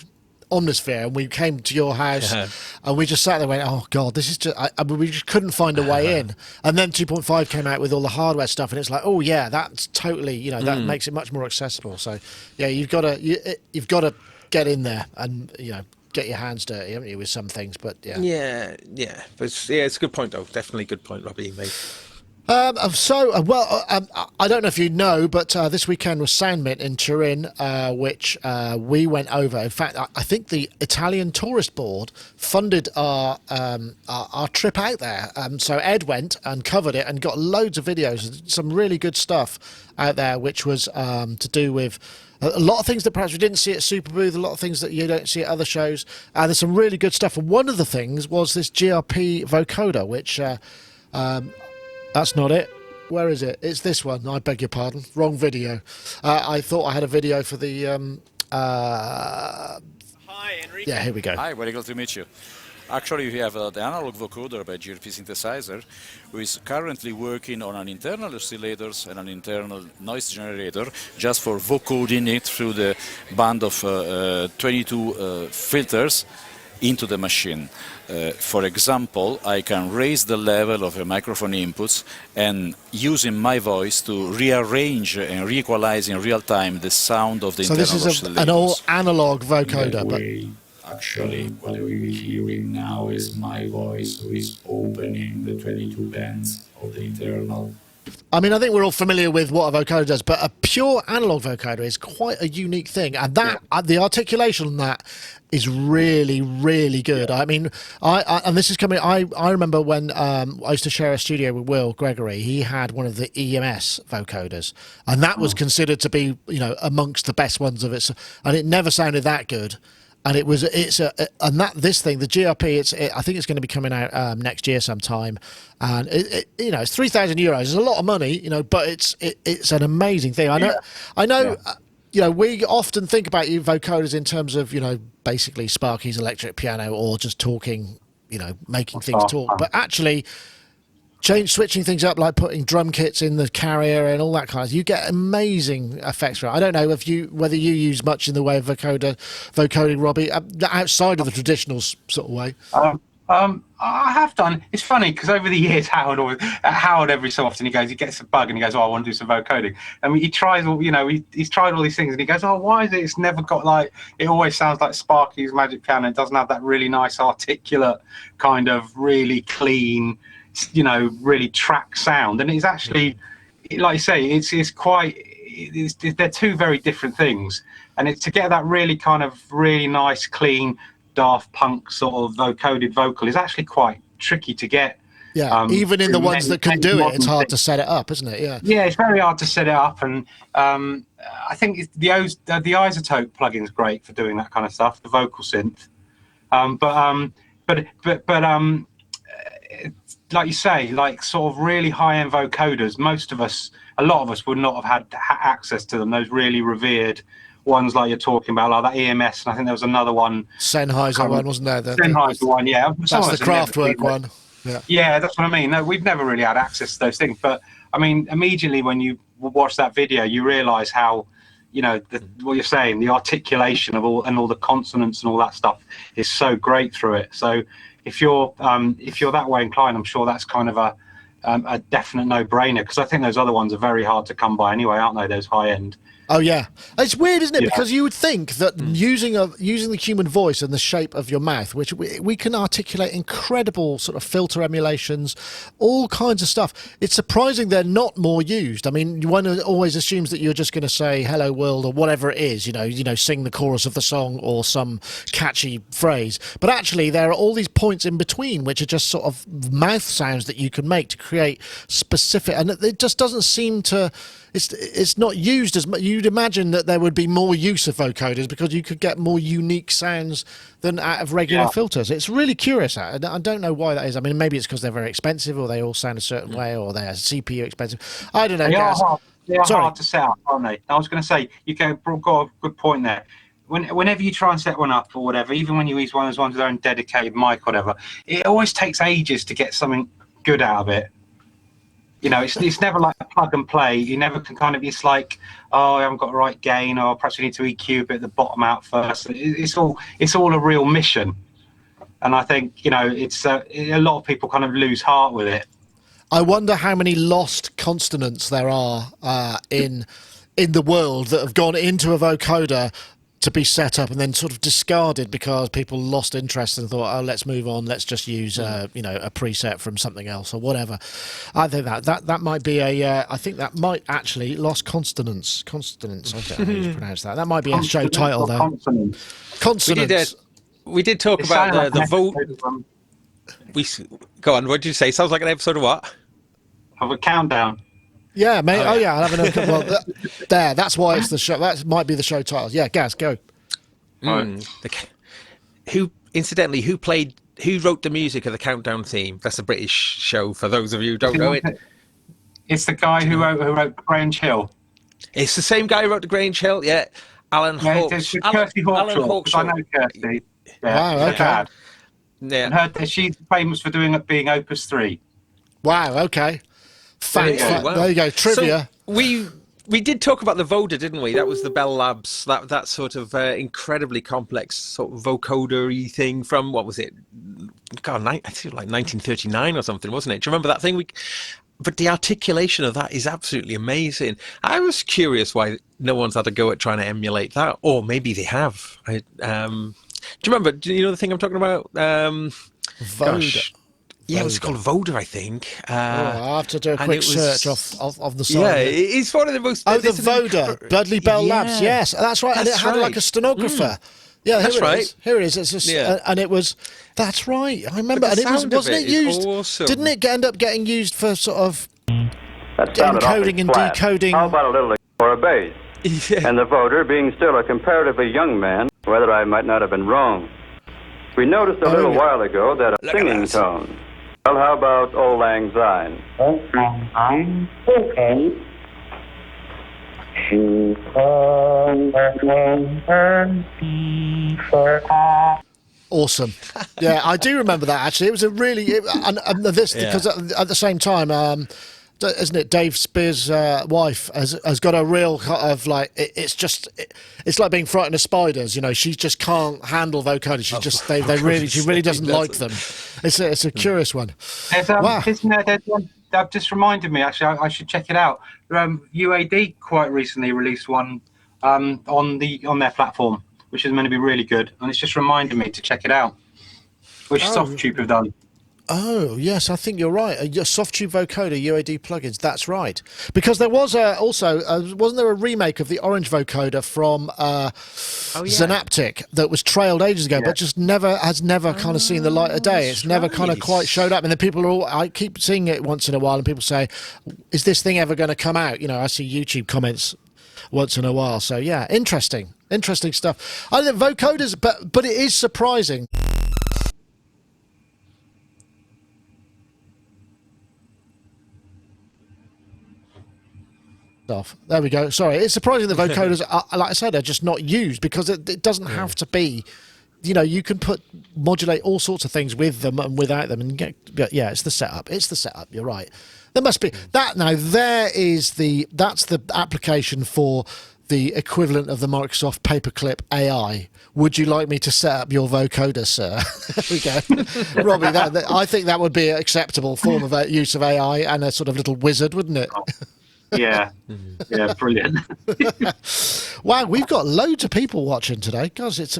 Omnisphere, and we came to your house and we just sat there and went, oh god, this is just we just couldn't find a way in. And then 2.5 came out with all the hardware stuff, and it's like, oh yeah, that's totally, that makes it much more accessible. So yeah, you've got to get in there and get your hands dirty, haven't you, with some things. But but it's a good point though. Definitely a good point, Robbie, mate. I don't know if you know, but this weekend was Soundmint in Turin, which we went over. In fact, I think the Italian Tourist Board funded our trip out there. So Ed went and covered it and got loads of videos, some really good stuff out there, which was to do with a lot of things that perhaps we didn't see at Superbooth, a lot of things that you don't see at other shows. There's some really good stuff. And one of the things was this GRP vocoder, which... that's not it. Where is it? It's this one. I beg your pardon. Wrong video. I thought I had a video for the... Hi, Enrique. Yeah, here we go. Hi, very glad to meet you. Actually, we have the analog vocoder by GRP Synthesizer, who is currently working on an internal oscillators and an internal noise generator, just for vocoding it through the band of 22 filters into the machine. For example, I can raise the level of a microphone inputs and using my voice to rearrange and re-equalize in real time the sound of the internal oscillators. So this is an all analog vocoder. Actually, what we're hearing now is my voice who is opening the 22 bands of the internal. I mean, I think we're all familiar with what a vocoder does, but a pure analog vocoder is quite a unique thing. And that the articulation on that is really, really good. I mean, and this is coming... I remember when I used to share a studio with Will Gregory. He had one of the EMS vocoders, and that was considered to be, amongst the best ones of its... And it never sounded that good. And this thing, the GRP, I think it's going to be coming out next year sometime, and it's €3,000. It's a lot of money, but it's an amazing thing. I know. We often think about vocoders in terms of basically Sparky's electric piano or just talking, making things talk, but actually. Switching things up, like putting drum kits in the carrier and all that kind of... You get amazing effects from it. I don't know whether you use much in the way of vocoding, Robbie, outside of the traditional sort of way. I have done. It's funny because over the years, Howard every so often he gets a bug and he goes, "Oh, I want to do some vocoding." And he tries all, he's tried all these things and he goes, "Oh, why is it? It's never got like. It always sounds like Sparky's Magic Piano. It doesn't have that really nice, articulate kind of really clean." Really track sound, and it's actually, like you say, they're two very different things, and it's to get that really kind of really nice, clean, Daft Punk sort of vocoded vocal is actually quite tricky to get. Yeah, even in the ones that can do it, it's hard to set it up, isn't it? Yeah, it's very hard to set it up, and I think the Isotope plugin's great for doing that kind of stuff, the vocal synth, but like you say, like sort of really high-end vocoders, a lot of us would not have had access to them, those really revered ones like you're talking about, like that EMS, and I think there was another one. Sennheiser one, wasn't there? Sennheiser one, yeah. That's the Kraftwerk one. Yeah, that's what I mean. No, we've never really had access to those things, but I mean, immediately when you watch that video, you realise how, what you're saying, the articulation of all the consonants and all that stuff is so great through it. So if you're that way inclined, I'm sure that's kind of a definite no-brainer, because I think those other ones are very hard to come by anyway, aren't they? Those high-end. Oh yeah, it's weird, isn't it? Yeah. Because you would think that using the human voice and the shape of your mouth, which we can articulate incredible sort of filter emulations, all kinds of stuff. It's surprising they're not more used. I mean, one always assumes that you're just going to say "Hello World" or whatever it is, sing the chorus of the song or some catchy phrase. But actually, there are all these points in between, which are just sort of mouth sounds that you can make to create specific, and it just doesn't seem to. It's not used as much. You'd imagine that there would be more use of vocoders because you could get more unique sounds than out of regular filters. It's really curious. I don't know why that is. I mean, maybe it's because they're very expensive, or they all sound a certain way, or they're CPU expensive. I don't know, guys. They are Sorry. hard to set up, aren't they? I was going to say, got a good point there. Whenever you try and set one up or whatever, even when you use one of those ones with their own dedicated mic or whatever, it always takes ages to get something good out of it. You know, it's never like a plug and play. You never can kind of. It's like, oh, I haven't got the right gain, or perhaps we need to EQ a bit at the bottom out first. It's all a real mission, and I think it's a lot of people kind of lose heart with it. I wonder how many lost consonants there are in the world that have gone into a vocoder to be set up and then sort of discarded because people lost interest and thought, oh, let's move on, let's just use a preset from something else or whatever. I think that might be I think that might actually lost consonants. I don't know how you pronounce that. That might be a show title though. Consonants. We did talk about the vote. Go on. What did you say? Sounds like an episode of what? Of a countdown. Yeah, mate. Oh, yeah. I'll have another. Well, that's why it's the show. That might be the show title. Yeah, Gaz, go. Who wrote the music of the Countdown theme? That's a British show. For those of you who don't know it, it's the guy who wrote Grange Hill. It's the same guy who wrote the Grange Hill. Yeah, Alan Hawks. Kirsty Hawks. I know Kirsty. Yeah, wow. Okay. Yeah. And she's famous for being Opus 3. Wow. Okay. There you go. Trivia. So we did talk about the Voda, didn't we? That was the Bell Labs, that sort of incredibly complex sort of vocoder-y thing from, what was it? God, I think it was like 1939 or something, wasn't it? Do you remember that thing? But the articulation of that is absolutely amazing. I was curious why no one's had a go at trying to emulate that, or maybe they have. Do you remember? Do you know the thing I'm talking about? Voda. Yeah, it was called Voda, I think. I'll have to do a quick search of the song. Yeah, it's one of the most... Oh, the Voda, Dudley Bell Labs. Yes, that's right. And it had like a stenographer. Yeah, that's right. Here it is. It's just, and it was... That's right. I remember. And wasn't it used... Awesome. Didn't it end up getting used for sort of encoding and decoding... How about a little or a bass? Yeah. And the voter, being still a comparatively young man, whether I might not have been wrong. We noticed a little while ago that a singing tone... Well, how about Old Lang Syne? Old Lang Syne, okay. Awesome. Yeah, I do remember that actually. It was a really because at the same time, isn't it? Dave Spears' wife has got a real kind of like it's like being frightened of spiders. You know, she just can't handle vocoders. She really doesn't like them. It's a curious one. Wow. There's one that just reminded me. Actually, I should check it out. UAD quite recently released one on their platform, which is meant to be really good, and it's just reminded me to check it out. Which Softtube have done. Oh, yes, I think you're right. A Softtube vocoder UAD plugins, that's right. Because there was wasn't there a remake of the Orange vocoder from Synaptic that was trailed ages ago, but just has never kind of seen the light of day. It's never kind of quite showed up. And then people I keep seeing it once in a while, and people say, is this thing ever going to come out? You know, I see YouTube comments once in a while. So, yeah, interesting stuff. I think vocoders, but it is surprising. There we go. Sorry, it's surprising the vocoders, like I said, are just not used because it doesn't have to be. You know, you can modulate all sorts of things with them and without them, and but yeah, it's the setup. You're right. There must be that now. That's the application for the equivalent of the Microsoft Paperclip AI. Would you like me to set up your vocoder, sir? There we go, Robbie. I think that would be an acceptable form of use of AI and a sort of little wizard, wouldn't it? Yeah, brilliant. Wow, we've got loads of people watching today. Guys, it's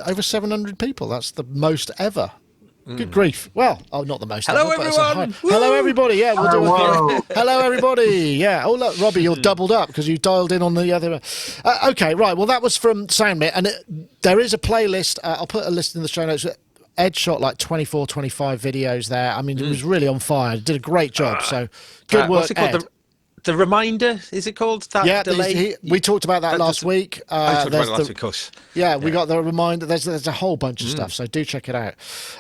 over 700 people. That's the most ever. Good grief. Well, not the most Hello, ever. everyone. Hello, everybody. Yeah, we'll do it. Hello, everybody. Yeah. Oh, look, Robbie, you're doubled up because you dialed in on the other. Okay, right. Well, that was from SoundMit, and there is a playlist. I'll put a list in the show notes. Ed shot like 24, 25 videos there. I mean, it was really on fire. Did a great job. So good work, what's it called? Ed. The Reminder, is it called? That delay? We talked about that last week. I talked about it last week, of course. Yeah, we got the Reminder. There's a whole bunch of stuff, so do check it out.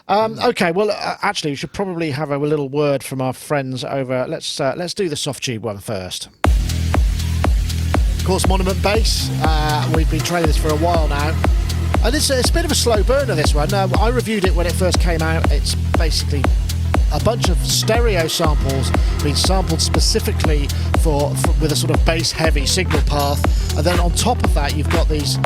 Okay, well, actually, we should probably have a little word from our friends over. Let's do the Softtube one first. course, Monument Bass. We've been training this for a while now. And it's a bit of a slow burner, this one. I reviewed it when it first came out. It's basically a bunch of stereo samples being sampled specifically for with a sort of bass-heavy signal path. And then on top of that, you've got these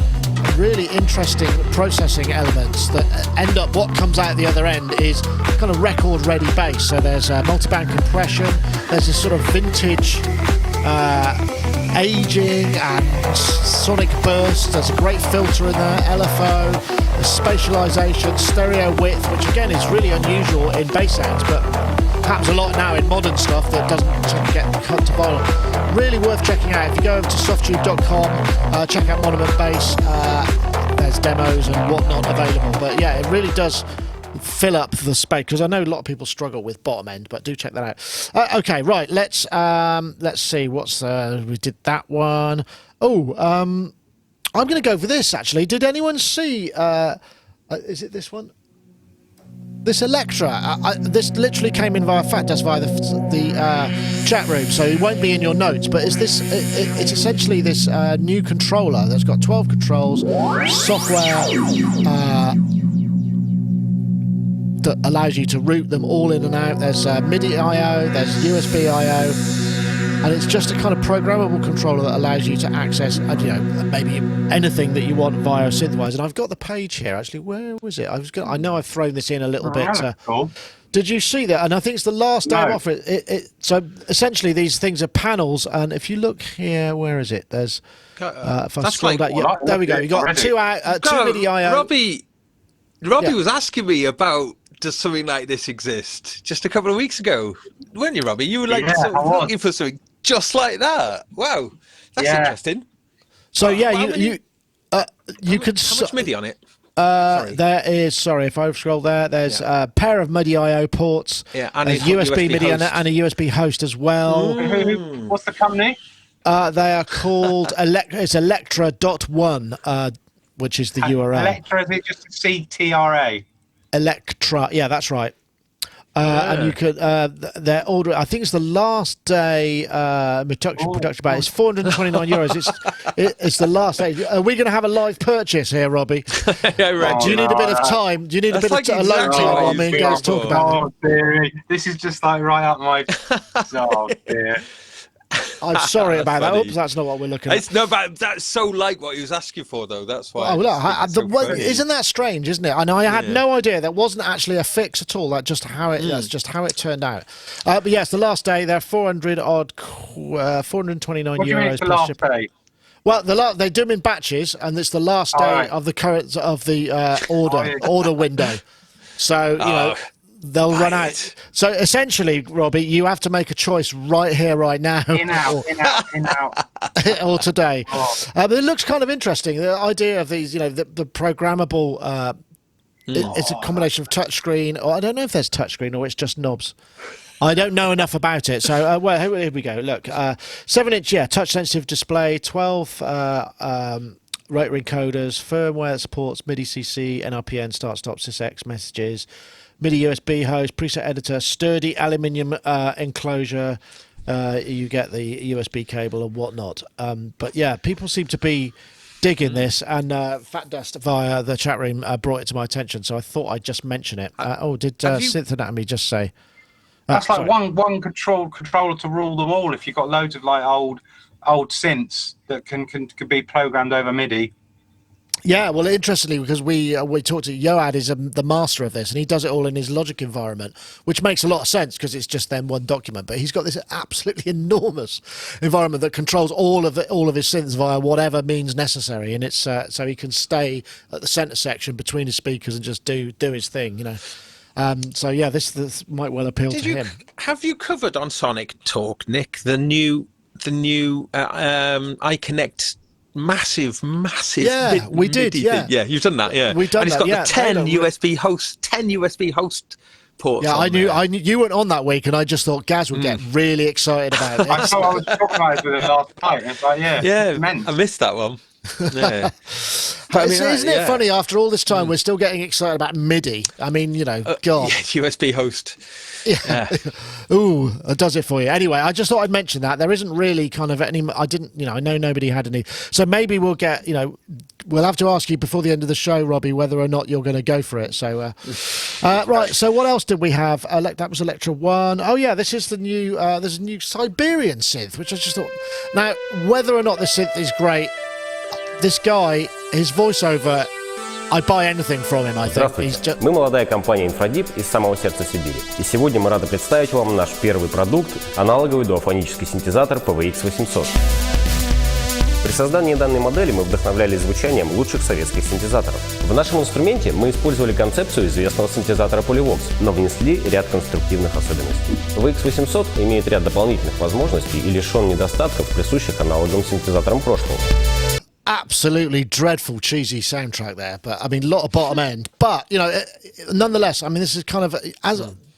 really interesting processing elements that end up, what comes out the other end is kind of record-ready bass. So there's multiband compression, there's this sort of vintage aging and sonic bursts. There's a great filter in there, LFO, the spatialization, stereo width, which again is really unusual in bass sounds, but happens a lot now in modern stuff that doesn't tend to get cut to vinyl. Really worth checking out. If you go over to softtube.com, check out Monument Bass. There's demos and whatnot available. But yeah, it really does fill up the space, because I know a lot of people struggle with bottom end, but do check that out. Okay, right, let's see what's we did that one. I'm going to go for this actually. Did anyone see is it this one? This Electra, this literally came in via Fatdust via the chat room, so it won't be in your notes. But it's this. It's essentially this new controller that's got 12 controls, software that allows you to route them all in and out. There's MIDI I/O, there's USB I/O, and it's just a kind of programmable controller that allows you to access, maybe anything that you want via a synthesizer. And I've got the page here actually. Where was it? I know I've thrown this in a little bit. Cool. Did you see that? And I think it's the last day of offer. So essentially, these things are panels, and if you look here, where is it? There's if I scroll down, there we go. You got two MIDI I/O. Robbie was asking me about, does something like this exist, just a couple of weeks ago, weren't you, Robbie? You were like looking for something just like that. Wow, that's interesting. So you could. How much MIDI on it? There is, if I scroll there, there's a pair of MIDI I/O ports, and a USB MIDI and a USB host as well. What's the company? They are called it's Electra.1, which is the URL. Electra, is it just CTRA? Electra, yeah, that's right. And you could, their order, I think it's the last day, production about it's €429. It's the last day. Are we going to have a live purchase here, Robbie? Right. Do you need a bit of time? Do you need a bit of alone time while me and guys talk about it? Dear. This is just like right up my... Oh, dear. I'm sorry about that. Oops, that's not what we're looking at. No, but that's so like what he was asking for, though. That's why. Oh, look, isn't that strange, isn't it? And I had no idea. That wasn't actually a fix at all. That's just how it turned out. But yes, the last day, they're 429 what do you mean euros it's the plus last shipping. day? Well, they do them in batches, and it's the last day of the current order window. So they'll run out. So essentially, Robbie, you have to make a choice right here, right now. In out. Or today. But it looks kind of interesting. The idea of these, the programmable. It's a combination of touchscreen, or I don't know if there's touchscreen or it's just knobs. I don't know enough about it. So, here we go. Look, 7-inch, touch-sensitive display, 12 rotary encoders, firmware that supports MIDI CC, NRPN, start-stop, SysX messages, MIDI USB host, preset editor, sturdy aluminium enclosure. You get the USB cable and whatnot. But yeah, people seem to be digging this, and Fatdust via the chat room brought it to my attention, so I thought I'd just mention it. Did Synth Anatomy just say? That's like one controller to rule them all. If you've got loads of like old synths that can be programmed over MIDI. Yeah, well, interestingly, because we talked to Yoad is the master of this, and he does it all in his Logic environment, which makes a lot of sense because it's just then one document. But he's got this absolutely enormous environment that controls all of his synths via whatever means necessary, and it's so he can stay at the center section between his speakers and just do his thing, So yeah, this might well appeal to him. Have you covered on Sonic Talk, Nick, the new iConnect? Massive. Yeah, we did. Yeah, you've done that. Yeah, we've done that. And it's got the 10 USB host ports. Yeah, I knew you weren't on that week, and I just thought Gaz would get really excited about it. I thought I was talking about it last night. It's like, I missed that one. Yeah. Isn't it funny? After all this time, we're still getting excited about MIDI. I mean, God. Yeah, USB host. Yeah. Ooh, it does it for you. Anyway, I just thought I'd mention that. There isn't really kind of any. I didn't. I know nobody had any. So maybe we'll get. We'll have to ask you before the end of the show, Robbie, whether or not you're going to go for it. So, right. So what else did we have? That was Electra 1. Oh yeah, this is the new. There's a new Siberian synth, which I just thought. Now, whether or not the synth is great, this guy, his voiceover, I buy anything from him, I think. Здравствуйте, мы молодая компания «Инфрадип» из самого сердца Сибири. И сегодня мы рады представить вам наш первый продукт – аналоговый дуофонический синтезатор PVX 800. При создании данной модели мы вдохновлялись звучанием лучших советских синтезаторов. В нашем инструменте мы использовали концепцию известного синтезатора Polyvox, но внесли ряд конструктивных особенностей. VX 800 имеет ряд дополнительных возможностей и лишен недостатков, присущих аналоговым синтезаторам прошлого. Absolutely dreadful, cheesy soundtrack there, but I mean, a lot of bottom end. But nonetheless, I mean, this is kind of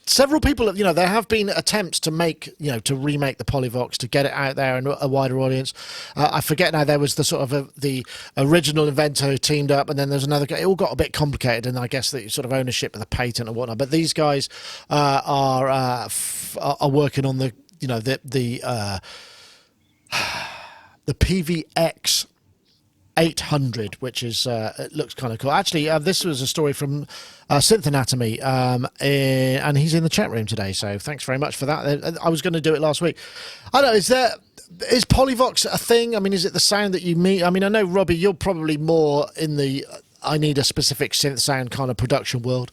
several people. There have been attempts to make, to remake the Polyvox, to get it out there and a wider audience. I forget now. There was the sort of the original inventor who teamed up, and then there's another guy. It all got a bit complicated, and I guess the sort of ownership of the patent and whatnot. But these guys are working on the PVX 800, which is it looks kind of cool. Actually, this was a story from Synth Anatomy, and he's in the chat room today. So thanks very much for that. I was going to do it last week. I don't know. Is Polyvox a thing? I mean, is it the sound that you meet? I mean, I know Robbie, you're probably more in the I need a specific synth sound kind of production world.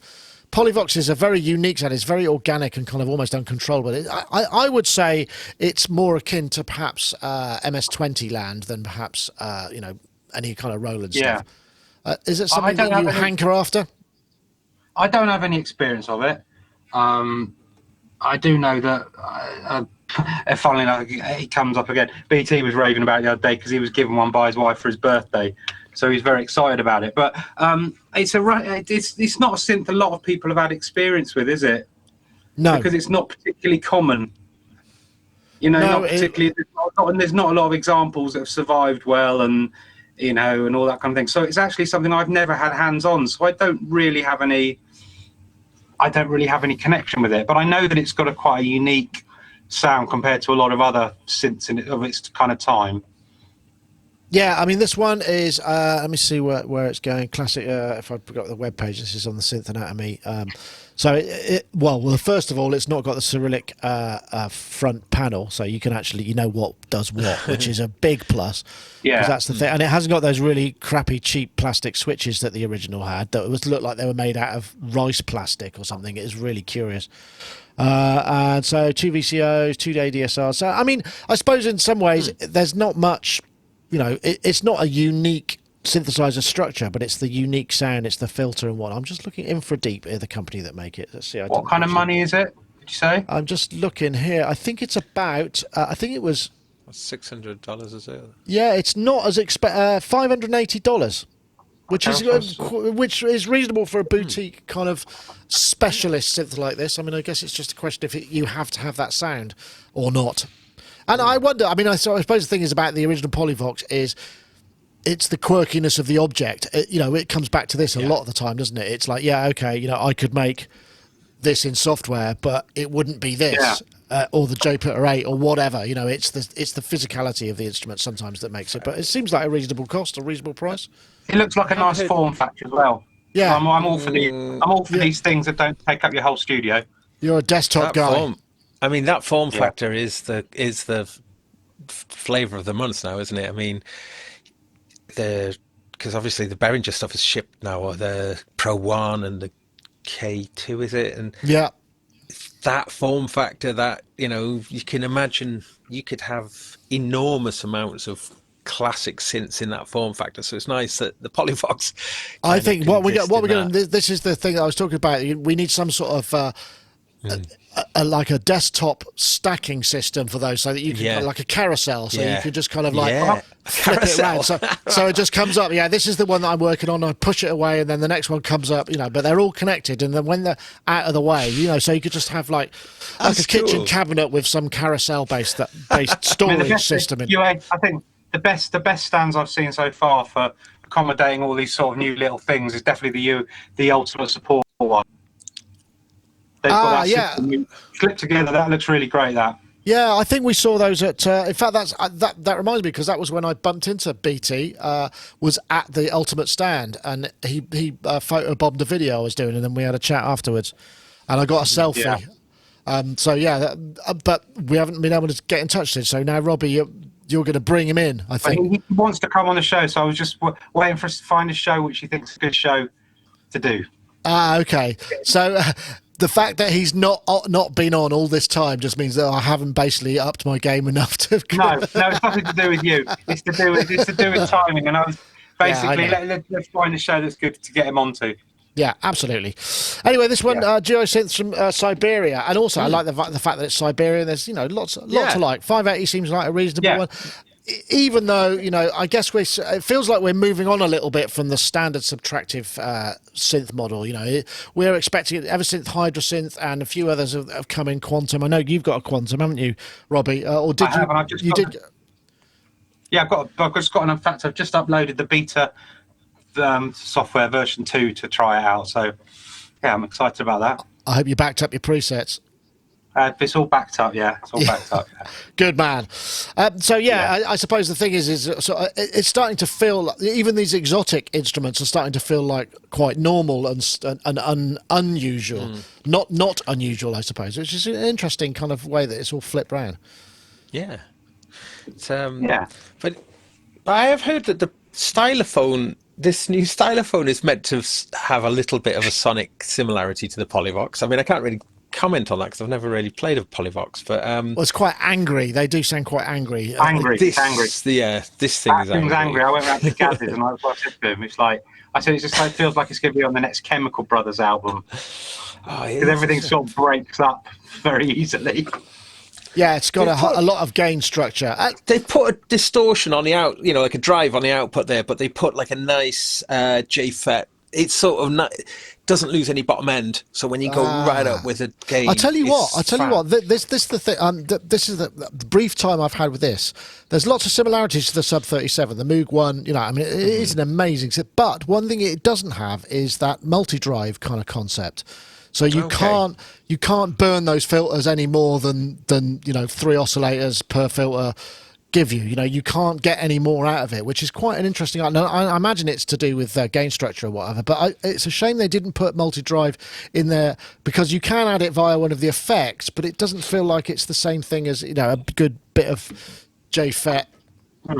Polyvox is a very unique sound. It's very organic and kind of almost uncontrollable. I would say it's more akin to perhaps MS-20 land than perhaps any kind of Roland stuff. Is it something that you hanker after? I don't have any experience of it. I do know that, funnily enough, he comes up again. BT was raving about it the other day because he was given one by his wife for his birthday. So he's very excited about it. But it's not a synth a lot of people have had experience with, is it? No. Because it's not particularly common. Not particularly, and there's not a lot of examples that have survived well and and all that kind of thing. So it's actually something I've never had hands on. So I don't really have any connection with it. But I know that it's got quite a unique sound compared to a lot of other synths of its kind of time. Yeah, I mean, this one is, let me see where it's going. Classic, if I forgot the web page, this is on the Synth Anatomy. Well, first of all, it's not got the Cyrillic front panel, so you can actually, what does what, which is a big plus. Yeah. Because that's the thing. And it hasn't got those really crappy, cheap plastic switches that the original had, that looked like they were made out of rice plastic or something. It is really curious. And so 2 VCOs, 2-day DSR. So, I mean, I suppose in some ways, there's not much... it's not a unique synthesizer structure, but it's the unique sound, it's the filter and what. I'm just looking. Infradeep is the company that make it. Let's see. What kind of money is it? Did you say? I'm just looking here. I think it's about. I think it was $600, is it? Yeah, it's not as $580, which is reasonable for a boutique kind of specialist synth like this. I mean, I guess it's just a question if you have to have that sound or not. And I wonder, I mean, I suppose the thing is about the original Polyvox is it's the quirkiness of the object. It comes back to this a lot of the time, doesn't it? It's like, I could make this in software, but it wouldn't be this or the Jupiter 8 or whatever. It's the physicality of the instrument sometimes that makes it. But it seems like a reasonable cost, a reasonable price. It looks like a nice form factor as well. Yeah, I'm all for these things that don't take up your whole studio. You're a desktop guy. I mean, that form factor is the flavor of the month now, isn't it? I mean, because obviously the Behringer stuff is shipped now, or the Pro 1 and the K2, is it? And that form factor, that you can imagine you could have enormous amounts of classic synths in that form factor. So it's nice that the Polyvox. I think what we're going. This is the thing that I was talking about. We need some sort of. Like a desktop stacking system for those, so that you can like a carousel, so you could just kind of flip it around. So it just comes up. Yeah, this is the one that I'm working on. I push it away, and then the next one comes up. But they're all connected, and then when they're out of the way, so you could just have like a kitchen cabinet with some carousel based storage system in. I think best stands I've seen so far for accommodating all these sort of new little things is definitely the Ultimate Support one. They've got that system clipped together. That looks really great. That. Yeah, I think we saw those at. In fact, that reminds me, because that was when I bumped into BT. Was at the Ultimate stand, and he photobombed the video I was doing, and then we had a chat afterwards, and I got a selfie. Yeah. But we haven't been able to get in touch since. So now, Robbie, you're going to bring him in, I think. He wants to come on the show, so I was just waiting for us to find a show which he thinks is a good show to do. Okay. So. The fact that he's not been on all this time just means that I haven't basically upped my game enough to. No, it's nothing to do with you. It's to do with timing. And I was basically let's find a show that's good to get him onto. Yeah, absolutely. Anyway, this one, Geosynths from Siberia, and also I like the fact that it's Siberian. There's lots to like. 580 seems like a reasonable one. Even though, I guess it feels like we're moving on a little bit from the standard subtractive synth model. We're expecting Eversynth, Hydrasynth, and a few others have come in Quantum. I know you've got a Quantum, haven't you, Robbie? Or did you? Did. Yeah, I've just got. In fact, I've just uploaded the beta software version 2 to try it out. So, yeah, I'm excited about that. I hope you backed up your presets. It's all backed up, It's all backed up. Yeah. Good man. I suppose the thing is it's starting to feel like even these exotic instruments are starting to feel like quite normal and unusual. Not unusual, I suppose, which is an interesting kind of way that it's all flipped around. Yeah. But I have heard that the stylophone. This new stylophone is meant to have a little bit of a sonic similarity to the Polyvox. I mean, I can't really comment on that because I've never really played a Polyvox, but well, it's quite angry. They do sound quite angry. Angry. This thing is angry. I went round to Gaz's and I said to him, it feels like it's going to be on the next Chemical Brothers album because everything sort of breaks up very easily. Yeah, it's got a lot of gain structure. They put a distortion on the out, like a drive on the output there, but they put like a nice JFET. It's sort of doesn't lose any bottom end. So when you go right up with a gain, I'll tell you what. This is the thing. This is the brief time I've had with this. There's lots of similarities to the Sub 37, the Moog one. It is an amazing. But one thing it doesn't have is that multi-drive kind of concept. So you can't burn those filters any more than 3 oscillators per filter give you. You can't get any more out of it, which is quite an interesting. I imagine it's to do with gain structure or whatever. But it's a shame they didn't put multi-drive in there because you can add it via one of the effects, but it doesn't feel like it's the same thing as a good bit of JFET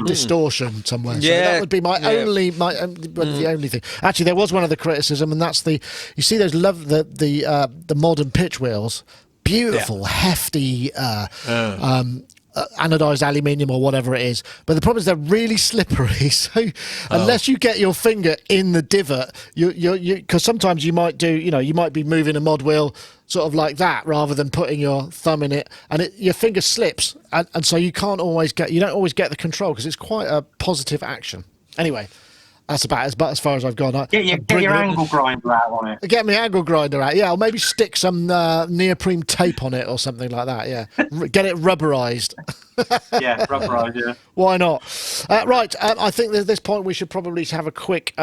distortion somewhere. So that would be the only thing. Actually, there was one other criticism, and that's you see those the modern pitch wheels, beautiful, hefty anodized aluminium or whatever it is, but the problem is they're really slippery. So unless you get your finger in the divot, you because sometimes you might be moving a mod wheel sort of like that rather than putting your thumb in it, and your finger slips, and so you don't always get the control because it's quite a positive action. Anyway, that's about as far as I've gone. Get your angle grinder out on it. Get my angle grinder out, or maybe stick some neoprene tape on it or something like that. Yeah, get it rubberized. Yeah, rubberized. Yeah. Why not? Right, I think at this point we should probably have a quick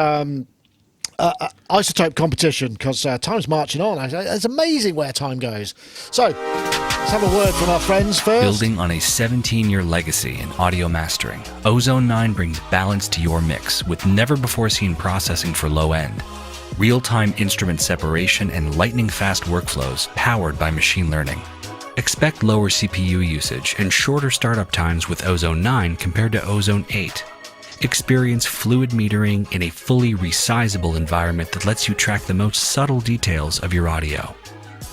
isotope competition because time's marching on. It's amazing where time goes. So let's have a word from our friends first. Building on a 17-year legacy in audio mastering, Ozone 9 brings balance to your mix with never-before-seen processing for low end, real-time instrument separation, and lightning-fast workflows powered by machine learning. Expect lower CPU usage and shorter startup times with Ozone 9 compared to Ozone 8. Experience fluid metering in a fully resizable environment that lets you track the most subtle details of your audio.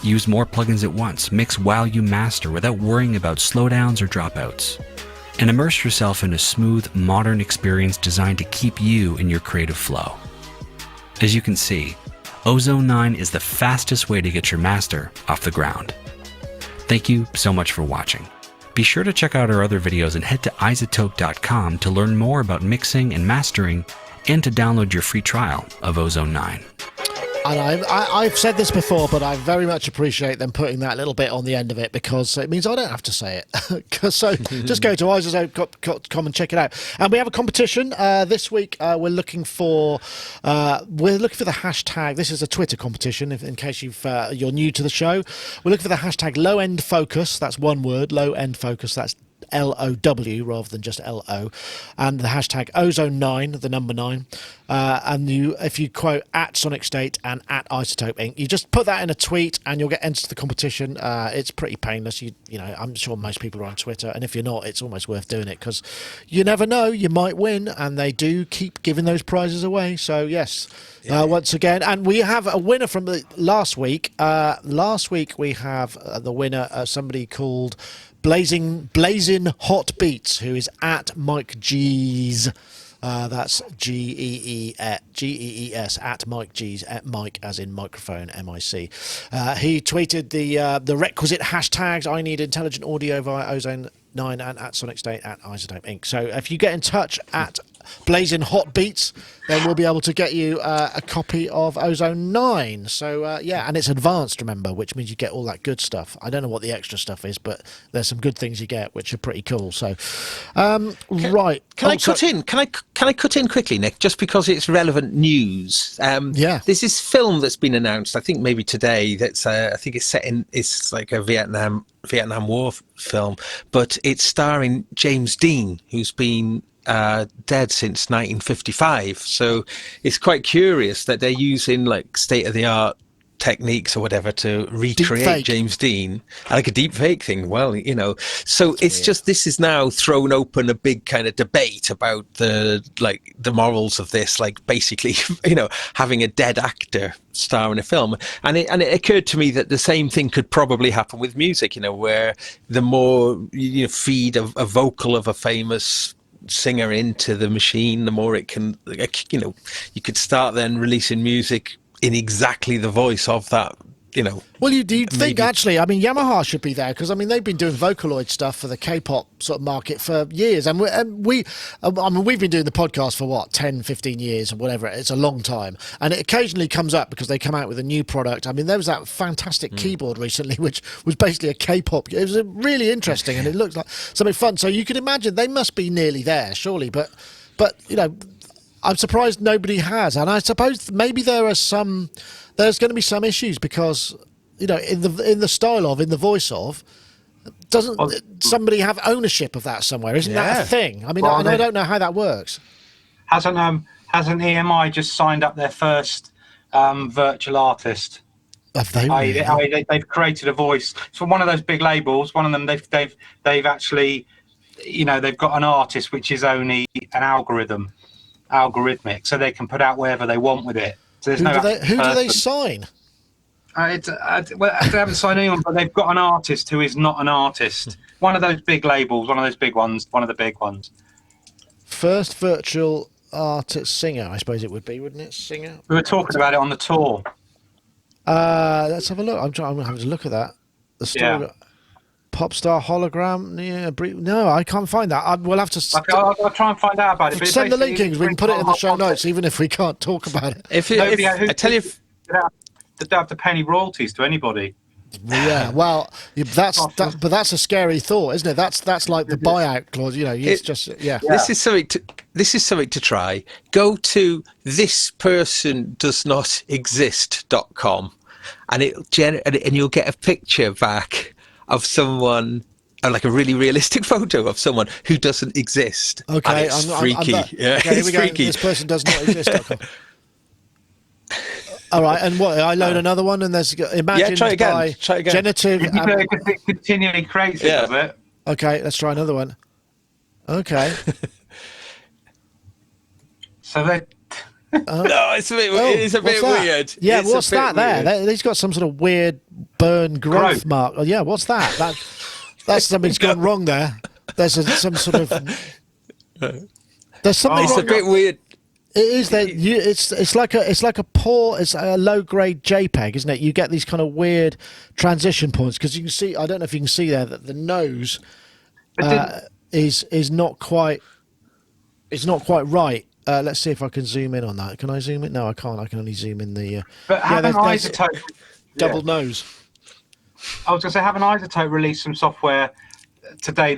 Use more plugins at once, mix while you master without worrying about slowdowns or dropouts. And immerse yourself in a smooth, modern experience designed to keep you in your creative flow. As you can see, Ozone 9 is the fastest way to get your master off the ground. Thank you so much for watching. Be sure to check out our other videos and head to iZotope.com to learn more about mixing and mastering and to download your free trial of Ozone 9. And I've said this before, but I very much appreciate them putting that little bit on the end of it because it means I don't have to say it. So just go to isotope.com and check it out. And we have a competition this week. We're looking for the hashtag. This is a Twitter competition. In case you're new to the show, we're looking for the hashtag low end focus. That's one word. Low end focus. That's LOW rather than just LO, and the hashtag ozone9, the number 9, and if you quote at Sonicstate and at Isotope Inc., you just put that in a tweet and you'll get entered to the competition. It's pretty painless. You know, I'm sure most people are on Twitter, and if you're not, it's almost worth doing it because you never know, you might win, and they do keep giving those prizes away. So yes, once again, and we have a winner from last week. Last week we have the winner, somebody called Blazing Hot Beats, who is at Mike G's. That's Gees at Mike G's, at Mike as in microphone, MIC. He tweeted the requisite hashtags. I need intelligent audio via Ozone 9 and at Sonicstate at Isotope Inc. So if you get in touch at Blazing Hot Beats, then we'll be able to get you a copy of Ozone 9. So and it's advanced, remember, which means you get all that good stuff. I don't know what the extra stuff is, but there's some good things you get which are pretty cool. So right, can I cut in quickly, Nick, just because it's relevant news? There's this film that's been announced, I think maybe today, that's I think it's like a Vietnam War film, but it's starring James Dean, who's been dead since 1955. So it's quite curious that they're using like state-of-the-art techniques or whatever to recreate James Dean, like a deep fake thing. Well, you know, so it's just, this is now thrown open a big kind of debate about the morals of this, like basically, you know, having a dead actor star in a film. And it occurred to me that the same thing could probably happen with music, you know, where the more you feed a vocal of a famous singer into the machine, the more it can, you know, you could start then releasing music in exactly the voice of that, you know. Well, you think actually, I mean, Yamaha should be there because I mean they've been doing Vocaloid stuff for the K-pop sort of market for years, and we've been doing the podcast for what, 10, 15 years or whatever. It's a long time, and it occasionally comes up because they come out with a new product. I mean, there was that fantastic keyboard recently, which was basically a K-pop. It was really interesting, and it looked like something fun. So you could imagine they must be nearly there, surely, but you know, I'm surprised nobody has, and I suppose maybe there's going to be some issues because, you know, in the voice of, doesn't somebody have ownership of that somewhere? Isn't that a thing? I mean, I don't know how that works. Hasn't EMI just signed up their first virtual artist? Have they? Really? They've created a voice. So one of those big labels, one of them, they've actually, you know, they've got an artist which is only an algorithmic, so they can put out wherever they want with it. So there's who do they sign? Well, they haven't signed anyone, but they've got an artist who is not an artist. One of those big labels, one of those big ones, one of the big ones. First virtual artist singer, I suppose it would be, wouldn't it? Singer. We were talking about it on the tour. Let's have a look. I'm having to look at that. The story. Yeah. Pop star hologram. Yeah, no, I can't find that. We'll have to. I'll try and find out about it. But send the link in. We can put it in the show notes, even if we can't talk about it. I tell you, they don't have to pay any royalties to anybody. Yeah, well, but that's a scary thought, isn't it? That's like the buyout clause. You know, it's just This is something to try. Go to thispersondoesnotexist.com, and you'll get a picture back of someone, like a really realistic photo of someone who doesn't exist. Okay, and it's freaky. It's freaky. This person does not exist. All right, and what? I load another one, and there's imagined try again. by Try again. genitive. It continually creates it of it. Okay, let's try another one. Okay. So they. No, it's a bit weird. Yeah, what's that there? He's got some sort of weird burn growth mark. Oh, yeah, what's that? That's something's gone wrong there. There's some sort of. There's something. It's a bit weird. It is that it's like a low grade JPEG, isn't it? You get these kind of weird transition points because you can see. I don't know if you can see there that the nose is not quite. It's not quite right. let's see if I can zoom in on that. Can I zoom in? No, I can't. I can only zoom in the. But haven't Isotope double nose. I was going to say, haven't Isotope released some software today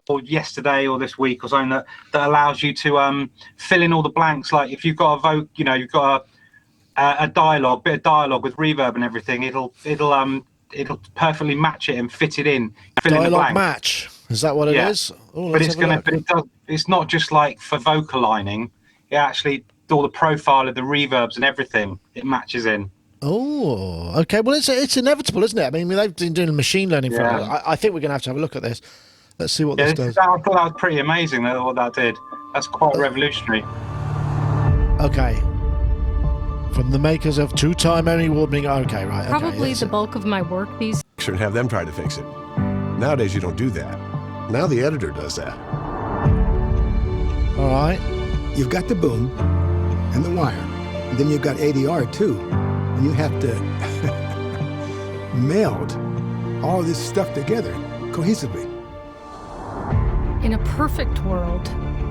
or yesterday or this week or something that allows you to fill in all the blanks? Like if you've got a vote, you've got a bit of dialogue with reverb and everything. It'll perfectly match it and fit it in. Fill in the Dialogue blanks. match. Is that what it is? Oh, but it's not just like for vocal lining. It actually, all the profile of the reverbs and everything, it matches in. Oh, okay. Well, it's inevitable, isn't it? I mean, they've been doing machine learning for. I think we're going to have a look at this. Let's see what this does. I thought that was pretty amazing. What that did. That's quite revolutionary. Okay. From the makers of two-time Emmy Award-winning. Okay, right. Okay, probably the bulk of my work these. And have them try to fix it. Nowadays, you don't do that. Now the editor does that. All right. You've got the boom and the wire. And then you've got ADR too. And you have to meld all this stuff together cohesively. In a perfect world,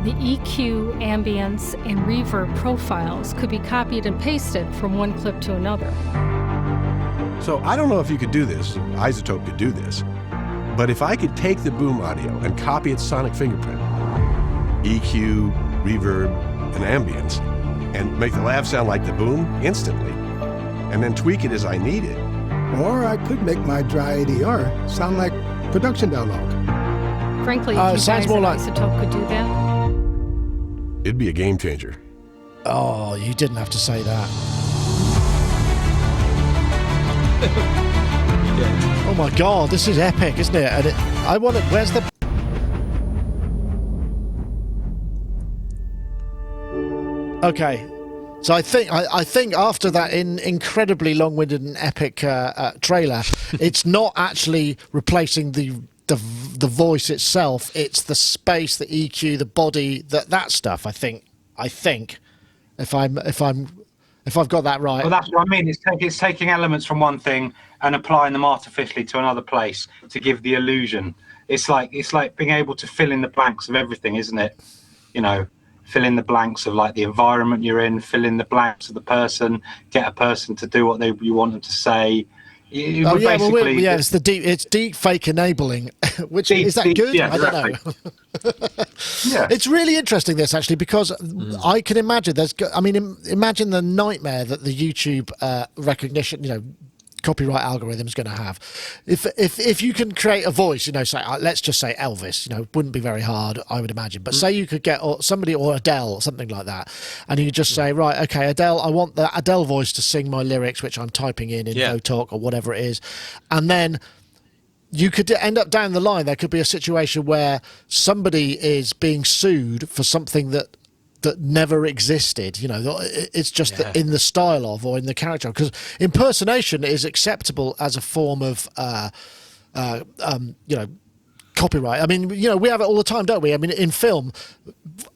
the EQ, ambience, and reverb profiles could be copied and pasted from one clip to another. So I don't know if you could do this, Isotope could do this, but if I could take the boom audio and copy its sonic fingerprint, EQ, reverb, and ambience, and make the lav sound like the boom instantly, and then tweak it as I need it. Or I could make my dry ADR sound like production dialogue. Frankly, if you guys at Isotope could do that. It'd be a game changer. Oh, you didn't have to say that. Oh my God, this is epic, isn't it? And I want it. Where's the? Okay, so I think after that incredibly long-winded and epic trailer, it's not actually replacing the voice itself. It's the space, the EQ, the body, that stuff. I think if I've got that right. Well, that's what I mean. It's taking elements from one thing and applying them artificially to another place to give the illusion. It's like being able to fill in the blanks of everything, isn't it? Fill in the blanks of like the environment you're in, fill in the blanks of the person, get a person to do what you want them to say. It's deep fake enabling, which is that good? Yeah, I don't know. Yeah, it's really interesting this actually because I can imagine imagine the nightmare that the YouTube recognition, copyright algorithm is going to have. If you can create a voice, say let's just say Elvis, wouldn't be very hard, I would imagine. But say you could get somebody or Adele or something like that, and you just say, right, okay, Adele, I want the Adele voice to sing my lyrics, which I'm typing in VoTalk or whatever it is, and then you could end up down the line. There could be a situation where somebody is being sued for something that never existed. It's just in the style of or in the character, because impersonation is acceptable as a form of copyright. I mean, we have it all the time, don't we? I mean, in film,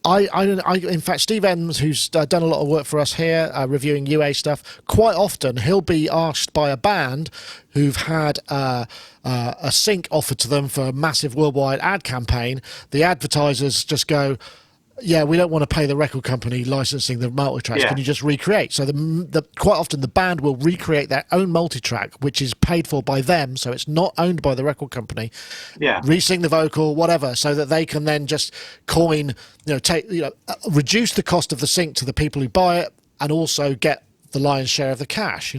in fact, Steve Evans, who's done a lot of work for us here, reviewing UA stuff, quite often he'll be asked by a band who've had a sync offered to them for a massive worldwide ad campaign. The advertisers just go, yeah, we don't want to pay the record company licensing the multitracks. Can you just recreate? So quite often the band will recreate their own multitrack, which is paid for by them, so it's not owned by the record company. Yeah, re-sing the vocal, whatever, so that they can then just coin, reduce the cost of the sync to the people who buy it, and also get the lion's share of the cash.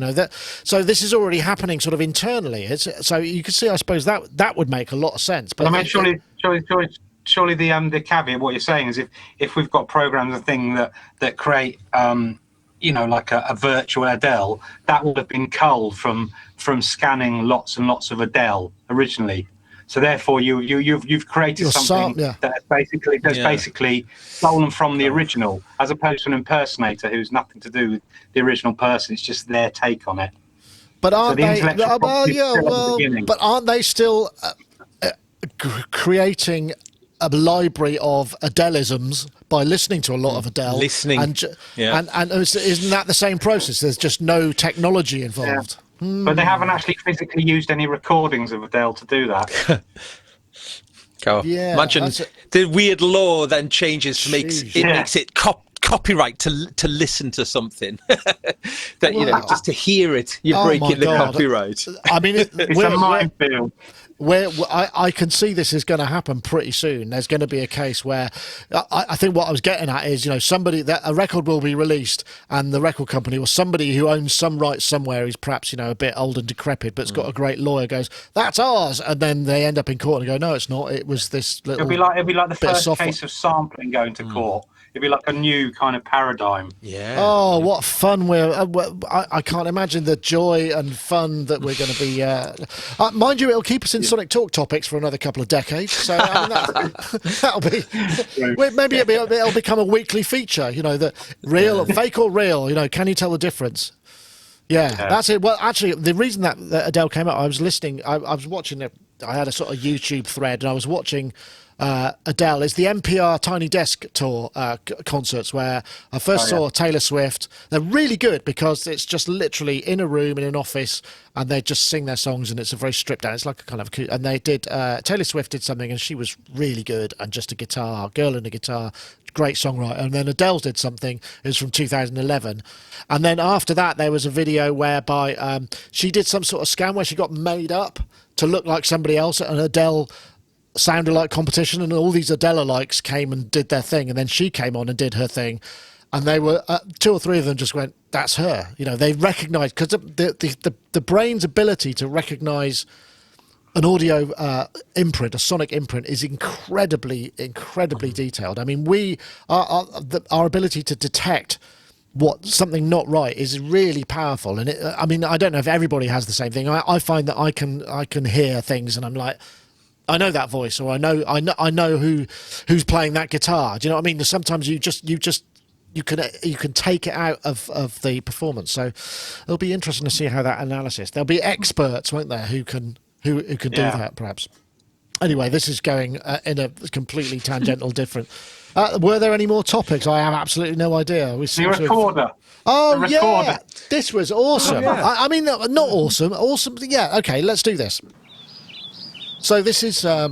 So this is already happening sort of internally. So you can see, I suppose that would make a lot of sense. But I mean, surely the caveat, what you're saying is if we've got programs and things that create like a virtual Adele, that would have been culled from scanning lots and lots of Adele originally. So therefore you've created something that's basically stolen from the original, as opposed to an impersonator who's nothing to do with the original person. It's just their take on it. But aren't they still creating a library of Adelisms by listening to a lot of Adele? And isn't that the same process? There's just no technology involved. But they haven't actually physically used any recordings of Adele to do that. Imagine the weird law then changes to makes it copyright to listen to something. That you know, just to hear it, you're breaking the copyright. I mean, it's a minefield. Where I can see this is going to happen pretty soon. There's going to be a case where I think what I was getting at is, you know, a record will be released, and the record company or somebody who owns some rights somewhere is perhaps, you know, a bit old and decrepit, but's got a great lawyer, goes, "That's ours," and then they end up in court and go, "No, it's not. It was this little." It'll be like the first case of sampling going to court. It'd be like a new kind of paradigm. Yeah. Oh, what fun I can't imagine the joy and fun that we're going to be. Mind you, it'll keep us in Sonic Talk topics for another couple of decades. So I mean, that'll be. Maybe it'll become a weekly feature. You know, the real, fake or real. You know, can you tell the difference? Yeah, that's it. Well, actually, the reason that Adele came out, I was listening. I was watching it. I had a sort of YouTube thread, and I was watching. Adele is the NPR Tiny Desk Tour concerts where I first saw Taylor Swift. They're really good because it's just literally in a room in an office and they just sing their songs and it's a very stripped down. It's like a kind of and they did Taylor Swift did something and she was really good and just a girl and a guitar, great songwriter. And then Adele did something. It was from 2011, and then after that there was a video whereby she did some sort of scam where she got made up to look like somebody else, and Adele sounded like competition, and all these Adele-likes came and did their thing, and then she came on and did her thing, and they were 2 or 3 of them just went, "That's her." You know, they recognised, because the brain's ability to recognise an audio imprint, a sonic imprint, is incredibly detailed. I mean, our ability to detect what something not right is really powerful, and I mean, I don't know if everybody has the same thing. I find that I can hear things, and I'm like, I know that voice, or I know who's playing that guitar. Do you know what I mean? Sometimes you can take it out of the performance. So it'll be interesting to see how that analysis. There'll be experts, won't there, who can do that perhaps. Anyway, this is going in a completely tangential different. Were there any more topics? I have absolutely no idea. The recorder. Oh yeah, this was awesome. Oh, yeah. I mean, not awesome. Awesome. Yeah. Okay, let's do this. So this is, for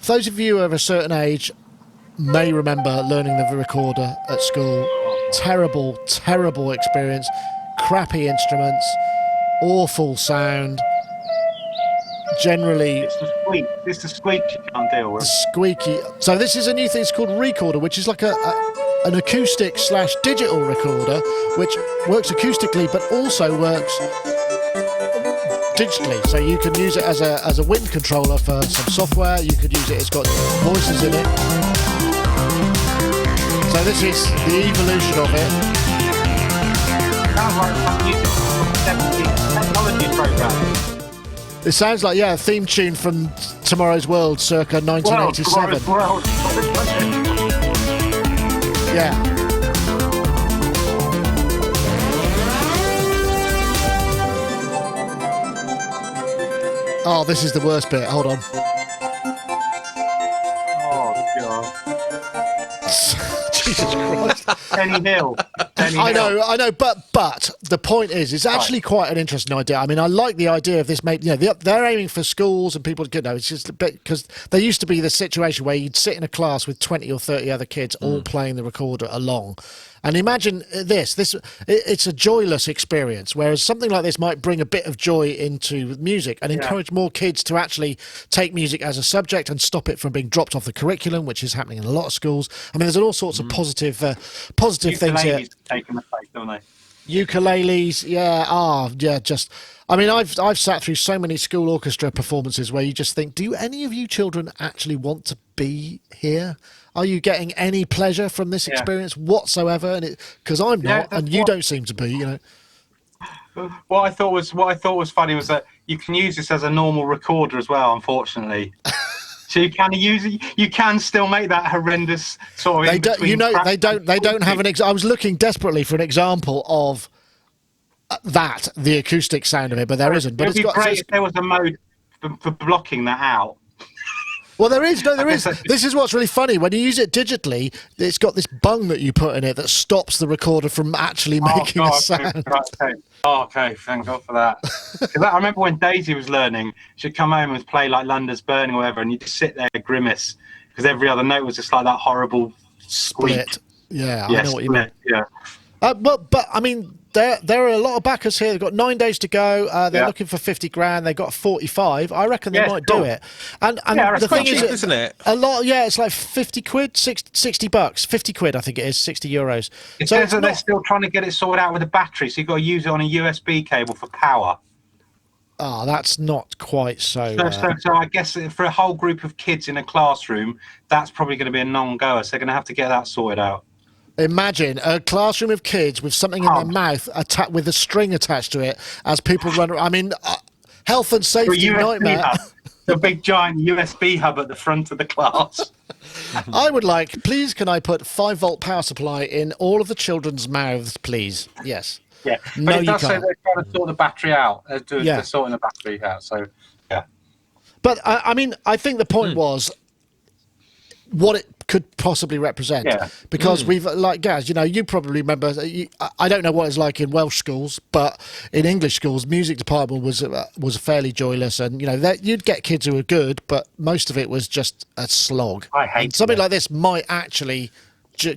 those of you of a certain age may remember learning the recorder at school. Terrible, terrible experience. Crappy instruments, awful sound. Generally, it's the squeak you can't deal with. The squeaky. So this is a new thing. It's called Recorder, which is like an acoustic / digital recorder, which works acoustically but also works digitally, so you can use it as a wind controller for some software. You could use it, it's got voices in it. So this is the evolution of it. Sounds like a technology program. It sounds like, a theme tune from Tomorrow's World circa 1987. World. Yeah. Oh, this is the worst bit. Hold on. Oh, God. Jesus Christ. Penny Hill. I know, but the point is, it's actually quite an interesting idea. I mean, I like the idea of this. They're aiming for schools and people. It's just a bit, because there used to be the situation where you'd sit in a class with 20 or 30 other kids all playing the recorder along. And imagine it's a joyless experience, whereas something like this might bring a bit of joy into music and encourage more kids to actually take music as a subject and stop it from being dropped off the curriculum, which is happening in a lot of schools. I mean, there's all sorts of positive things here. Taking the place, don't they? Ukuleles, I mean, I've sat through so many school orchestra performances where you just think, do any of you children actually want to be here? Are you getting any pleasure from this experience whatsoever? And because I'm not, and you don't seem to be, you know. What I thought was funny was that you can use this as a normal recorder as well. Unfortunately, so you can use it. You can still make that horrendous sort of. They don't have an. I was looking desperately for an example of the acoustic sound of it, but there isn't. But it'd be great if there was a mode for blocking that out. Well, there is. No, there is. This is what's really funny. When you use it digitally, it's got this bung that you put in it that stops the recorder from actually making a sound. Okay, thank God for that. I remember when Daisy was learning, she'd come home and play like London's Burning or whatever, and you'd just sit there and grimace because every other note was just like that horrible squeak. Split. Yeah, Yes, I know what you mean. Yeah. But I mean, there are a lot of backers here. They've got 9 days to go. They're looking for 50 grand. They got 45. I reckon they might do it. And the thing is, isn't it? A lot. Yeah, it's like 50 quid, 60 bucks, 50 quid. I think it is 60 euros. It says that they're still trying to get it sorted out with the battery, so you've got to use it on a USB cable for power. Oh, that's not quite so. So I guess for a whole group of kids in a classroom, that's probably going to be a non-goer. So they're going to have to get that sorted out. Imagine a classroom of kids with something in their mouth with a string attached to it as people run. I mean, health and safety nightmare. A big giant USB hub at the front of the class. I would like, please, can I put 5-volt power supply in all of the children's mouths, please? Yes. Yeah, but no, it does say they're trying to sort the battery out. They're sorting the battery out, so, yeah. But, I mean, I think the point was what it could possibly represent. Yeah. Because we've, like Gaz, you know, you probably remember, I don't know what it's like in Welsh schools, but in English schools, music department was fairly joyless. And, you know, you'd get kids who were good, but most of it was just a slog. I hate and something like this might actually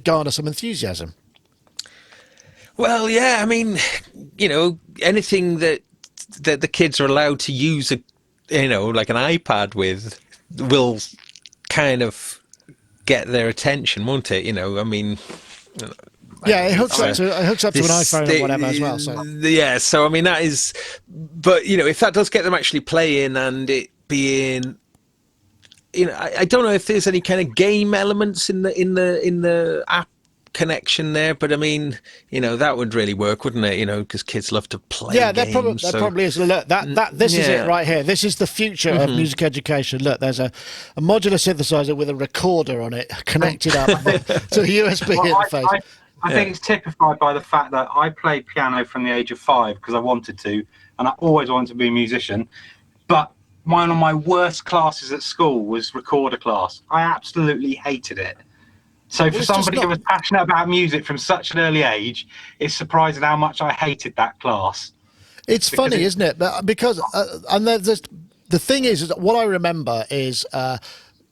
garner some enthusiasm. Well, yeah, I mean, you know, anything that the kids are allowed to use, like an iPad with, will kind of get their attention, won't it? You know, I mean, yeah, it hooks up to an iPhone or whatever as well. So yeah, so I mean that is, but you know, if that does get them actually playing and it being, you know, I don't know if there's any kind of game elements in the app connection there, but I mean, you know, that would really work, wouldn't it? You know, because kids love to play. Yeah, games, there probably is. Look, this is it right here. This is the future of music education. Look, there's a modular synthesizer with a recorder on it connected up to a USB interface. I think it's typified by the fact that I played piano from the age of 5 because I wanted to, and I always wanted to be a musician. But one of my worst classes at school was recorder class. I absolutely hated it. So for somebody who was passionate about music from such an early age, it's surprising how much I hated that class. It's funny, isn't it? Because and the thing is what I remember is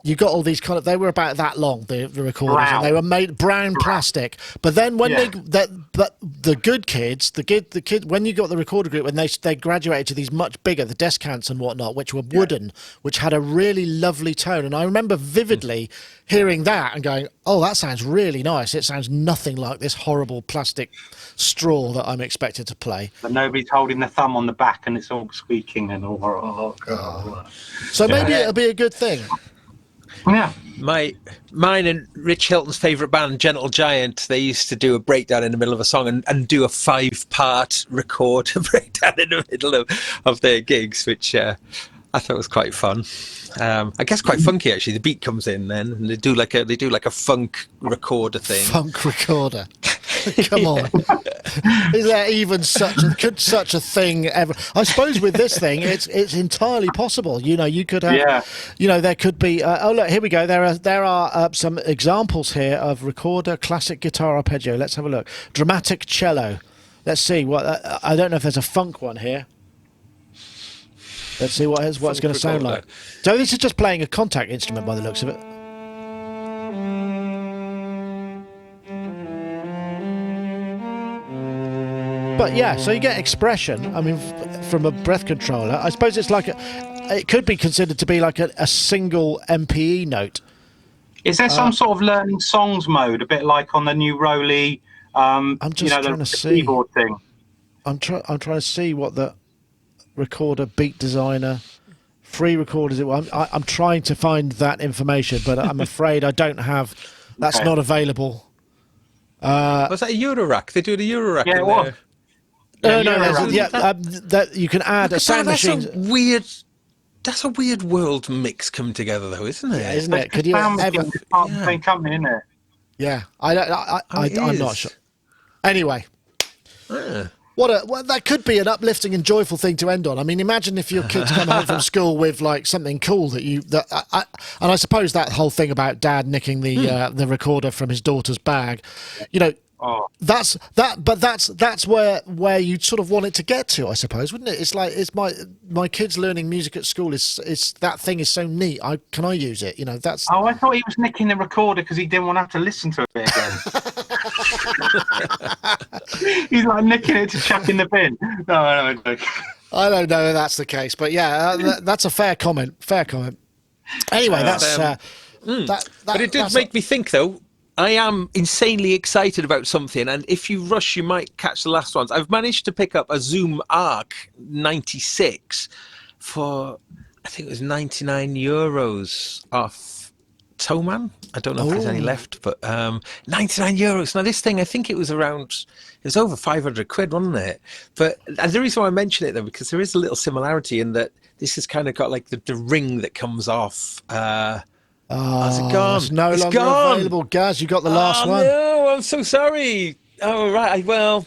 you got all these kind of, they were about that long, the recorders, and they were made brown plastic. But then when but the good kids, the kid when you got the recorder group, when they graduated to these much bigger, the Descants and whatnot, which were wooden, which had a really lovely tone. And I remember vividly hearing that and going, oh, that sounds really nice. It sounds nothing like this horrible plastic straw that I'm expected to play. But nobody's holding the thumb on the back and it's all squeaking and all. So maybe it'll be a good thing. Yeah, mine and Rich Hilton's favourite band, Gentle Giant, they used to do a breakdown in the middle of a song and do a 5-part record breakdown in the middle of their gigs, which I thought was quite fun. I guess quite funky actually. The beat comes in then, and they do like a funk recorder thing. Funk recorder. Come on. Is there even could such a thing ever? I suppose with this thing, it's entirely possible. You know, you could have, you know, there could be. Oh look, here we go. There are some examples here of recorder, classic guitar arpeggio. Let's have a look. Dramatic cello. Let's see what. I don't know if there's a funk one here. Let's see what it's going to sound like. So this is just playing a contact instrument by the looks of it. But yeah, so you get expression. I mean, from a breath controller. I suppose it's like it could be considered to be like a single MPE note. Is there some sort of learning songs mode, a bit like on the new Roly? I'm just trying to see. Keyboard thing. I'm trying to see what the recorder, beat designer, free recorders. I'm trying to find that information, but I'm afraid I don't have. That's not available. Was that a Eurorack? They do the Eurorack in there. That you can add a sound machine. That's a weird world mix come together, though, isn't it? Yeah, isn't it? Could you ever? Same company, isn't it? Yeah, I'm not sure. Anyway, what that could be an uplifting and joyful thing to end on. I mean, imagine if your kids come home from school with like something cool and I suppose that whole thing about Dad nicking the recorder from his daughter's bag, you know. Oh. That's where you'd sort of want it to get to, I suppose, wouldn't it? It's like my kids learning music at school is that thing is so neat. Can I use it? You know, that's. Oh, I thought he was nicking the recorder because he didn't want to have to listen to it again. He's like nicking it to chuck in the bin. No. I don't know if that's the case, but yeah, that's a fair comment. Fair comment. Anyway, but it did make me think, though. I am insanely excited about something, and if you rush, you might catch the last ones. I've managed to pick up a Zoom Arc 96 for, I think it was €99 off Toman. I don't know if there's any left, but €99. Now, this thing, I think it was over 500 quid, wasn't it? But and the reason why I mention it, though, because there is a little similarity in that this has kind of got like the ring that comes off. Has it gone? It's no longer available, Gaz. You got the last one. No, I'm so sorry. Oh, right. Well,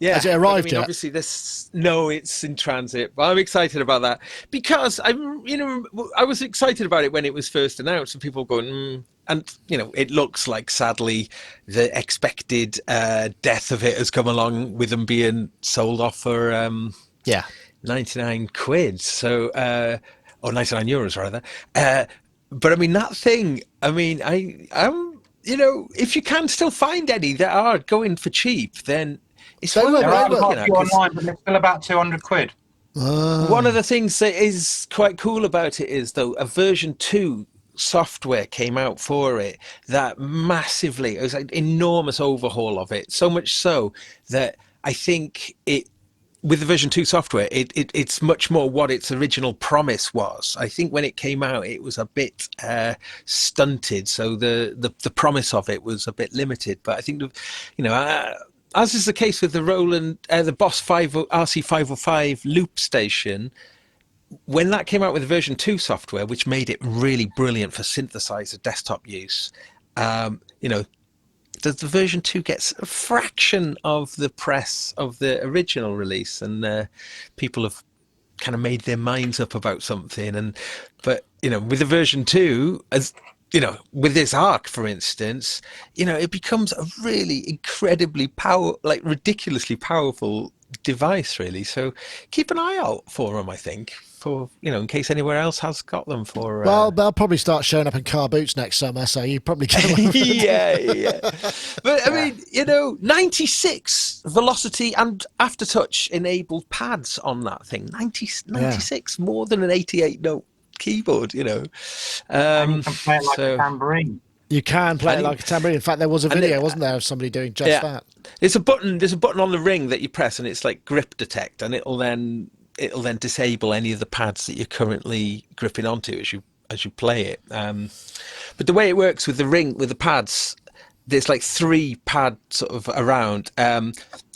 yeah. Has it arrived yet? Obviously, no, it's in transit. But I'm excited about that because I was excited about it when it was first announced, and people going, and it looks like, sadly, the expected death of it has come along with them being sold off for 99 quid. So, or €99 rather. But I mean, that thing, I'm if you can still find any that are going for cheap, then it's they're online, but they're still about 200 quid. One of the things that is quite cool about it is, though, a version 2 software came out for it that massively, it was an enormous overhaul of it. So much so that I think with the version 2 software, it's much more what its original promise was. I think when it came out, it was a bit stunted, so the promise of it was a bit limited. But I think, as is the case with the Roland, the Boss RC505 loop station, when that came out with the version 2 software, which made it really brilliant for synthesizer desktop use, the version 2 gets a fraction of the press of the original release, and people have kind of made their minds up about something. But with the version 2, as with this Arc, for instance, it becomes a really incredibly ridiculously powerful device, really. So keep an eye out for them, I think, for in case anywhere else has got them for. Well, they'll probably start showing up in car boots next summer, so you probably get. yeah. But I mean, 96 velocity and aftertouch enabled pads on that thing. 96, more than an 88 note keyboard. And you can play it like a tambourine. You can play it like a tambourine. In fact, there was a video, wasn't there, of somebody doing just that? There's a button on the ring that you press, and it's like grip detect, and it'll then disable any of the pads that you're currently gripping onto as you play it. But the way it works with the ring, with the pads, there's like 3 pads sort of around.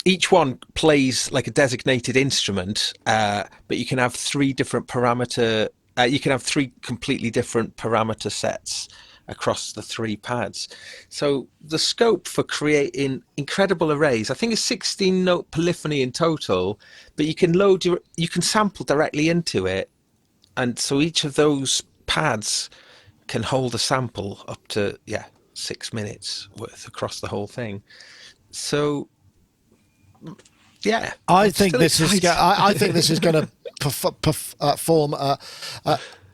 Each one plays like a designated instrument, but you can have 3 different parameter. You can have 3 completely different parameter sets across the 3 pads. So the scope for creating incredible arrays, I think it's 16 note polyphony in total, but you can sample directly into it. And so each of those pads can hold a sample up to 6 minutes worth across the whole thing. So I think this is going to form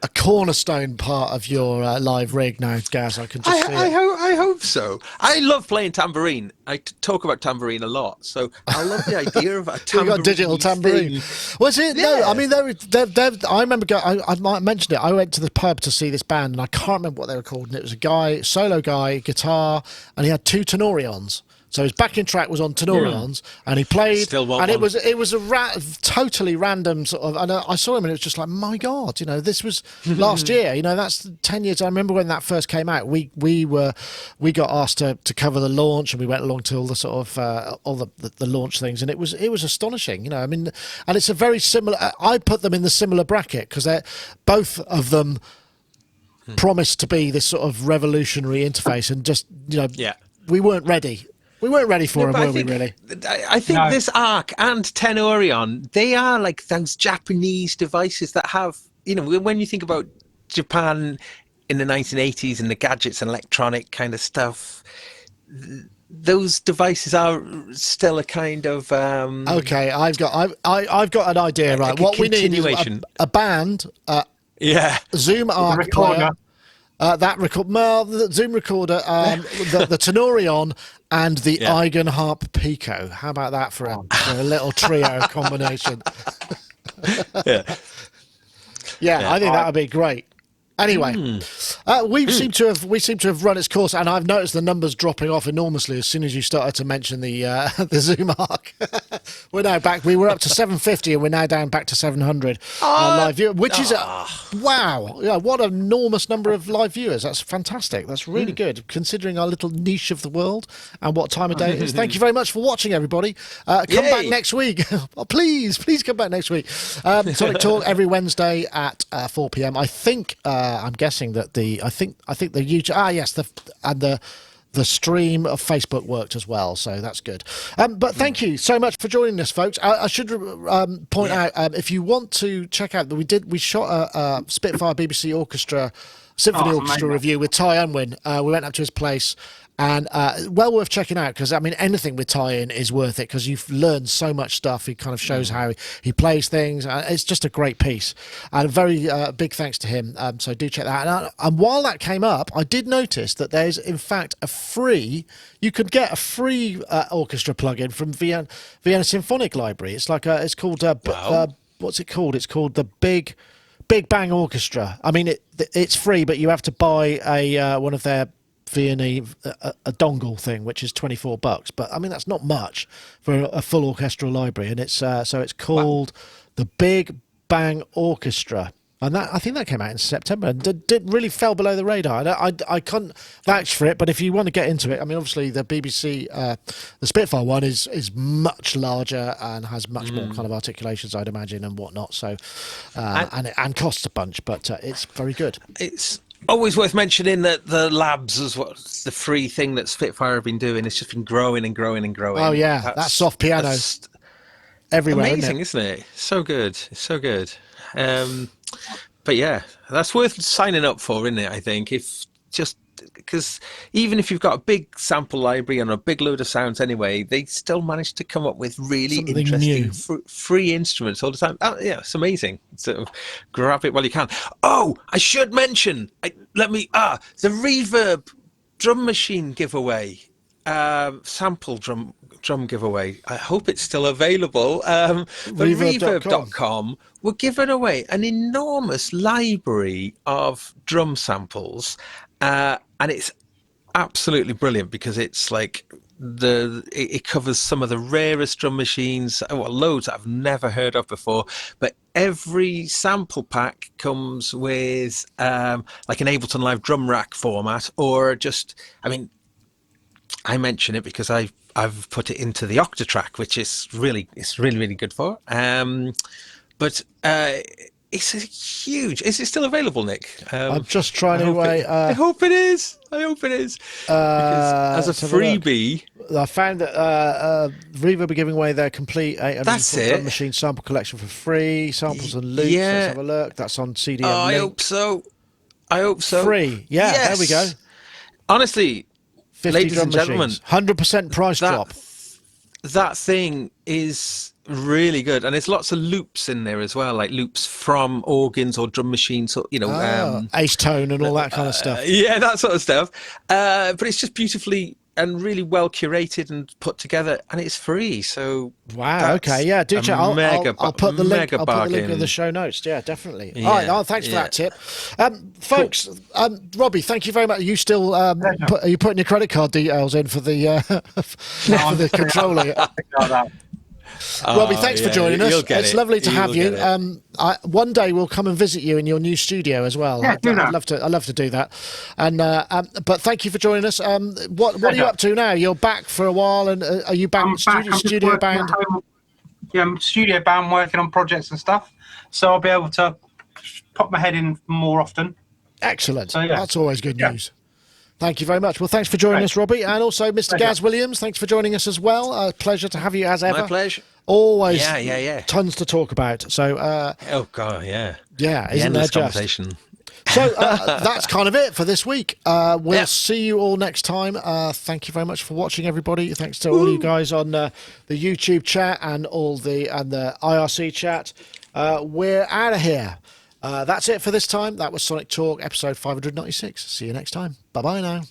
a cornerstone part of your live rig now, Gaz. I can just see it. I hope so. I love playing tambourine. I talk about tambourine a lot, so I love the idea of a tambourine. You got digital tambourine. Was it? Yeah. No, I mean, I remember. I might mention it. I went to the pub to see this band, and I can't remember what they were called. And it was a solo guy, guitar, and he had 2 tenorions. So his backing track was on tenorions, and he played, and it was a totally random sort of. And I saw him, and it was just like, my God, this was last year. That's 10 years. I remember when that first came out. We got asked to cover the launch, and we went along to all the sort of all the launch things, and it was astonishing. I mean, and it's a very similar. I put them in the similar bracket because they're both of them promised to be this sort of revolutionary interface, and just we weren't ready. We weren't ready for him, were we, really? I think this Arc and Tenorion, they are like those Japanese devices that have, when you think about Japan in the 1980s and the gadgets and electronic kind of stuff, those devices are still a kind of... Okay, I've got an idea, right? What we need is a band, Zoom Arc player, the Zoom recorder, the Tenorion, and the Eigenharp Pico. How about that for a little trio combination? Yeah. I think that would be great. Anyway, we seem to have run its course, and I've noticed the numbers dropping off enormously as soon as you started to mention the Zoom arc. We're now back. We were up to 750, and we're now down back to 700 live viewers, which is wow! Yeah, what an enormous number of live viewers. That's fantastic. That's really good, considering our little niche of the world and what time of day it is. Thank you very much for watching, everybody. Come back next week. Please come back next week. Sonic Talk every Wednesday at 4 p.m. I think. I'm guessing that the YouTube the stream of Facebook worked as well, so that's good. But thank you so much for joining us, folks. I should point out, if you want to check out that we shot a Spitfire BBC Orchestra Symphony Orchestra review with Ty Unwin. We went up to his place. And well worth checking out, because I mean anything with Ty in is worth it, because you've learned so much stuff. He kind of shows how he plays things. It's just a great piece, and a very big thanks to him. So do check that out. And while that came up, I did notice that there's in fact you could get a free orchestra plugin from Vienna Symphonic Library. It's like it's called what's it called? It's called the Big Bang Orchestra. I mean it's free, but you have to buy a one of their V&E a dongle thing, which is $24, but I mean that's not much for a full orchestral library, and it's it's called the Big Bang Orchestra, and I think that came out in September and did really fell below the radar. I couldn't vouch for it, but if you want to get into it, I mean obviously the BBC the Spitfire one is much larger and has much more kind of articulations, I'd imagine, and whatnot. So and costs a bunch, but it's very good. It's always worth mentioning that the labs is what's the free thing that Spitfire have been doing. It's just been growing and growing and growing. Oh yeah, that soft piano everywhere. Amazing, isn't it? So good. It's so good. But yeah, that's worth signing up for, isn't it? I think because even if you've got a big sample library and a big load of sounds anyway, they still manage to come up with really interesting free instruments all the time. Yeah, it's amazing. So grab it while you can. Oh, I should mention, the Reverb drum machine giveaway, sample drum giveaway. I hope it's still available. Reverb.com. We're giving away an enormous library of drum samples. And it's absolutely brilliant, because it's like it covers some of the rarest drum machines, loads that I've never heard of before. But every sample pack comes with like an Ableton Live drum rack format, or just, I mean, I mention it because I've put it into the Octatrack, which is really good for. But it's a huge. Is it still available, Nick? I'm just trying to. I hope it is. Because as a freebie, I found that Reverb are giving away their complete 800 drum machine sample collection for free. Samples and loops. Yeah. Let's have a look. That's on CD. I hope so. Free. Yeah. Yes. There we go. Honestly, 50 ladies drum and gentlemen, 100% price drop. That thing is really good, and there's lots of loops in there as well, like loops from organs or drum machines, or ace tone and all that kind of stuff. Yeah, that sort of stuff. But it's just beautifully and really well curated and put together, and it's free. So wow, okay, yeah, do check. I'll put the link. I'll put the link in the show notes. Yeah, definitely. Yeah, all right, thanks for that tip, folks. Cool. Robbie, thank you very much. Are you still are you putting your credit card details in for the for the controller? Robbie, thanks for joining us. It's lovely to have you. One day we'll come and visit you in your new studio as well. Yeah, I'd love to do that. And but thank you for joining us. What are you up to now? You're back for a while, and are you back studio bound? Yeah, I'm studio bound, working on projects and stuff. So I'll be able to pop my head in more often. Excellent. So, that's always good news. Thank you very much. Well, thanks for joining us, Robbie, and also Mr. Gaz Williams. Thanks for joining us as well. Pleasure to have you as ever. My pleasure. Always, tons to talk about. So, oh god, yeah, isn't there just? So that's kind of it for this week. We'll see you all next time. Thank you very much for watching, everybody. Thanks to all you guys on the YouTube chat and the IRC chat. We're out of here. That's it for this time. That was Sonic Talk, episode 596. See you next time. Bye-bye now.